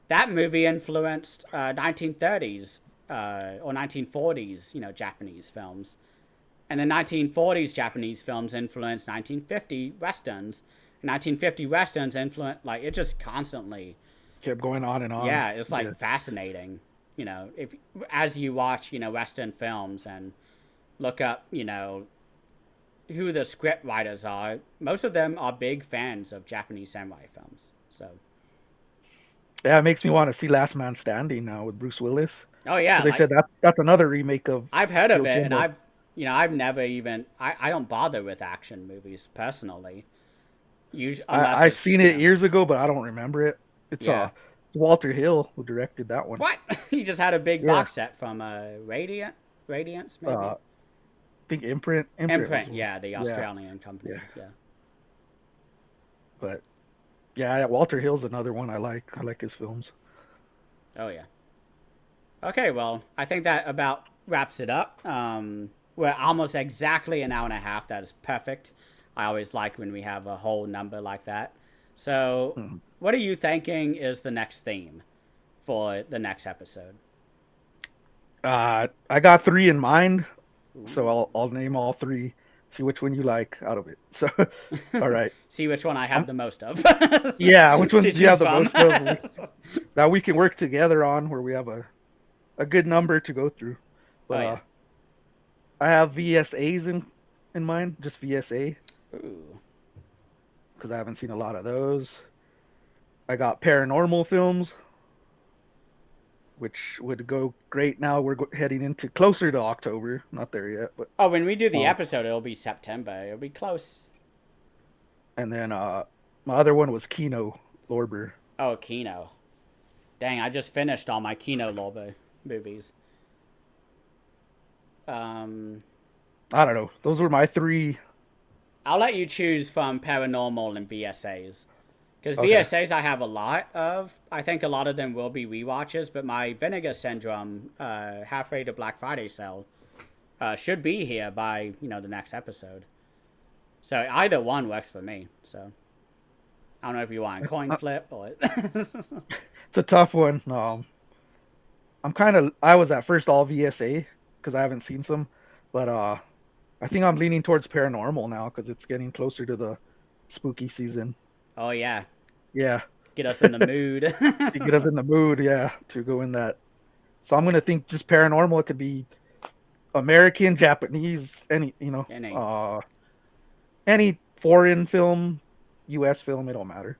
Speaker 1: That movie influenced 1930s or 1940s, Japanese films, and the 1940s Japanese films influenced 1950 westerns. 1950 westerns influenced, like, it just constantly.
Speaker 2: Kept going on and on.
Speaker 1: Yeah, it's
Speaker 2: Yeah.
Speaker 1: like fascinating. If as you watch, Western films and look up, who the script writers are, most of them are big fans of Japanese samurai films. So,
Speaker 2: Yeah, it makes me want to see Last Man Standing now with Bruce Willis.
Speaker 1: oh
Speaker 2: Because
Speaker 1: yeah,
Speaker 2: they
Speaker 1: like
Speaker 2: said that's another remake of
Speaker 1: I've heard of it, and
Speaker 2: Yojimbo.
Speaker 1: I've never even, I don't bother with action movies personally, unless
Speaker 2: I've
Speaker 1: it's,
Speaker 2: seen it years ago, but I don't remember it. It's
Speaker 1: yeah.
Speaker 2: Walter Hill who directed that one.
Speaker 1: What? He just had a big
Speaker 2: Yeah.
Speaker 1: box set from Radiance maybe.
Speaker 2: I think Imprint was
Speaker 1: Imprint,
Speaker 2: one.
Speaker 1: yeah, the
Speaker 2: Yeah,
Speaker 1: Australian
Speaker 2: yeah.
Speaker 1: company, yeah.
Speaker 2: But yeah, Walter Hill's another one I like. I like his films.
Speaker 1: Oh yeah. Okay, well, I think that about wraps it up. We're almost exactly an hour and a half. That is perfect. I always like when we have a whole number like that. So,
Speaker 2: Mhm.
Speaker 1: what are you thinking is the next theme for the next episode?
Speaker 2: I got three in mind, so
Speaker 1: Ooh.
Speaker 2: I'll name all three. See which one you like out of it. So, all right.
Speaker 1: See which one I have
Speaker 2: Um,
Speaker 1: the most of
Speaker 2: yeah, which
Speaker 1: to
Speaker 2: one do you have
Speaker 1: choose
Speaker 2: the
Speaker 1: from.
Speaker 2: most of? That we can work together on, where we have a good number to go through.
Speaker 1: Oh
Speaker 2: But
Speaker 1: yeah.
Speaker 2: I have VSAs in mind, just VSA,
Speaker 1: Ooh.
Speaker 2: because I haven't seen a lot of those. I got paranormal films, which would go great now. We're heading into closer to October, not there yet, but
Speaker 1: Oh, when we do the
Speaker 2: uh,
Speaker 1: episode, it'll be September. It'll be close.
Speaker 2: and then my other one was Kino Lorber.
Speaker 1: Oh, Kino. Dang, I just finished all my Kino Lorber movies. Um,
Speaker 2: I don't know. Those were my three.
Speaker 1: I'll let you choose from paranormal and VSAs. Because
Speaker 2: Okay.
Speaker 1: VSAs I have a lot of. I think a lot of them will be rewatches, but my Vinegar Syndrome halfway to Black Friday sale should be here by, the next episode. So either one works for me. So I don't know if you want a coin
Speaker 2: Uh,
Speaker 1: flip or.
Speaker 2: It's a tough one. I was at first all VSA because I haven't seen some, but I think I'm leaning towards paranormal now because it's getting closer to the spooky season.
Speaker 1: Oh, yeah.
Speaker 2: Yeah,
Speaker 1: Get us in the mood.
Speaker 2: to get us in the mood. Yeah, to go in that. So I'm gonna think just paranormal. It could be American, Japanese,
Speaker 1: Any.
Speaker 2: any foreign film, U.S. film. It don't matter.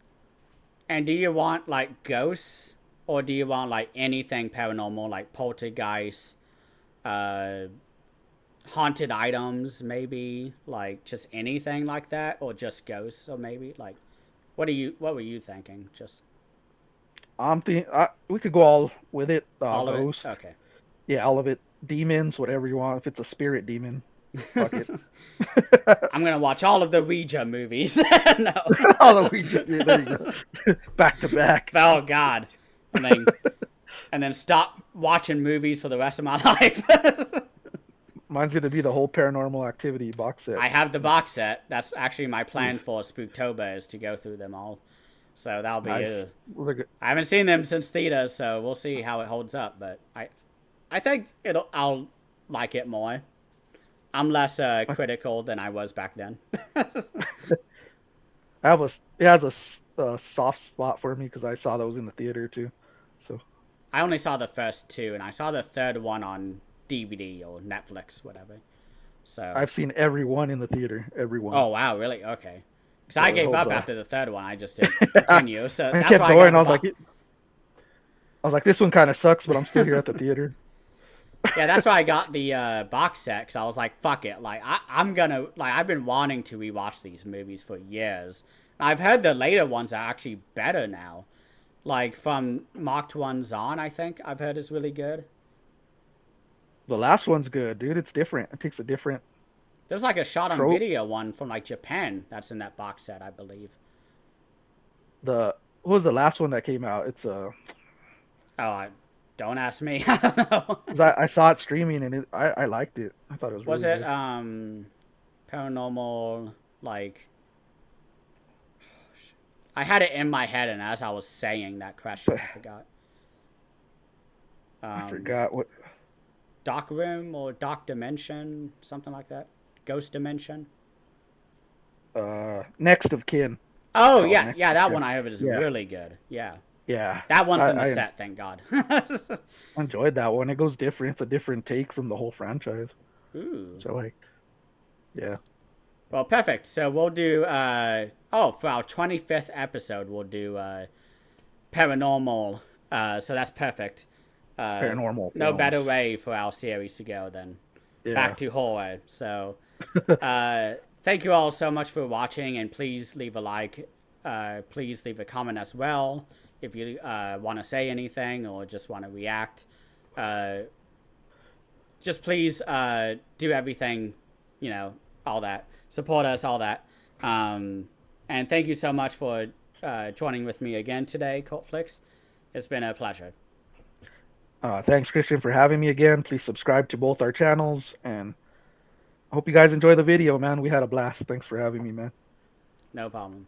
Speaker 1: And do you want like ghosts, or do you want like anything paranormal, like poltergeist, uh, haunted items, maybe like just anything like that, or just ghosts, or maybe like what were you thinking? Just
Speaker 2: I'm thinking we could go all with it.
Speaker 1: all of it?
Speaker 2: Ghost.
Speaker 1: Okay.
Speaker 2: Yeah, all of it. Demons, whatever you want. If it's a spirit demon, fuck it.
Speaker 1: I'm gonna watch all of the Ouija movies. No.
Speaker 2: All of we just, yeah, there you go. Back to back.
Speaker 1: Oh God. And then stop watching movies for the rest of my life.
Speaker 2: Mine's gonna be the whole Paranormal Activity box set.
Speaker 1: I have the box set. That's actually my plan for Spooktober is to go through them all. So that'll be
Speaker 2: Nice.
Speaker 1: I haven't seen them since theaters, so we'll see how it holds up. But I think I'll like it more. I'm less critical than I was back then.
Speaker 2: It has a soft spot for me because I saw those in the theater too. So
Speaker 1: I only saw the first two, and I saw the third one on DVD or Netflix, whatever. So
Speaker 2: I've seen every one in the theater. Every one.
Speaker 1: oh wow, really? Okay. Because
Speaker 2: So
Speaker 1: I
Speaker 2: it
Speaker 1: gave
Speaker 2: holds
Speaker 1: up
Speaker 2: up.
Speaker 1: after the third one. I just didn't continue. So
Speaker 2: I
Speaker 1: that's
Speaker 2: kept
Speaker 1: why I
Speaker 2: going.
Speaker 1: got the box.
Speaker 2: I was like, this one kind of sucks, but I'm still here at the theater.
Speaker 1: Yeah, that's why I got the box set. Because I was like, fuck it. Like I'm gonna I've been wanting to rewatch these movies for years. I've heard the later ones are actually better now. Like from Marked Ones on, I think I've heard is really good.
Speaker 2: The last one's good, dude. It's different. It takes a different
Speaker 1: There's like a shot on
Speaker 2: trope.
Speaker 1: video one from like Japan that's in that box set, I believe.
Speaker 2: The What was the last one that came out? It's
Speaker 1: Oh, don't ask me. I don't know.
Speaker 2: 'cause I saw it streaming and I liked it. I thought it was
Speaker 1: Was
Speaker 2: really
Speaker 1: it
Speaker 2: good.
Speaker 1: paranormal like I had it in my head and as I was saying that question I forgot.
Speaker 2: I
Speaker 1: Um
Speaker 2: forgot what.
Speaker 1: Dark Room or Dark Dimension, something like that. Ghost Dimension.
Speaker 2: Next of Kin. It's
Speaker 1: Oh
Speaker 2: called
Speaker 1: yeah,
Speaker 2: Next
Speaker 1: yeah,
Speaker 2: of
Speaker 1: that
Speaker 2: Kin.
Speaker 1: one I heard is
Speaker 2: Yeah,
Speaker 1: really good. Yeah.
Speaker 2: yeah.
Speaker 1: That one's in the
Speaker 2: I
Speaker 1: set, thank God.
Speaker 2: enjoyed that one. It goes different. It's a different take from the whole franchise.
Speaker 1: Ooh.
Speaker 2: So like, yeah.
Speaker 1: Well, perfect. So we'll do for our 25th episode we'll do paranormal. So that's perfect.
Speaker 2: Paranormal
Speaker 1: No better
Speaker 2: films.
Speaker 1: way for our series to go than
Speaker 2: Yeah.
Speaker 1: back to horror. So thank you all so much for watching, and please leave a like. Please leave a comment as well if you want to say anything or just want to react. Just please do everything, all that. Support us, all that. And thank you so much for joining with me again today, Cultflix. It's been a pleasure.
Speaker 2: Thanks, Christian, for having me again. Please subscribe to both our channels, and I hope you guys enjoy the video, man. We had a blast. Thanks for having me, man.
Speaker 1: No problem.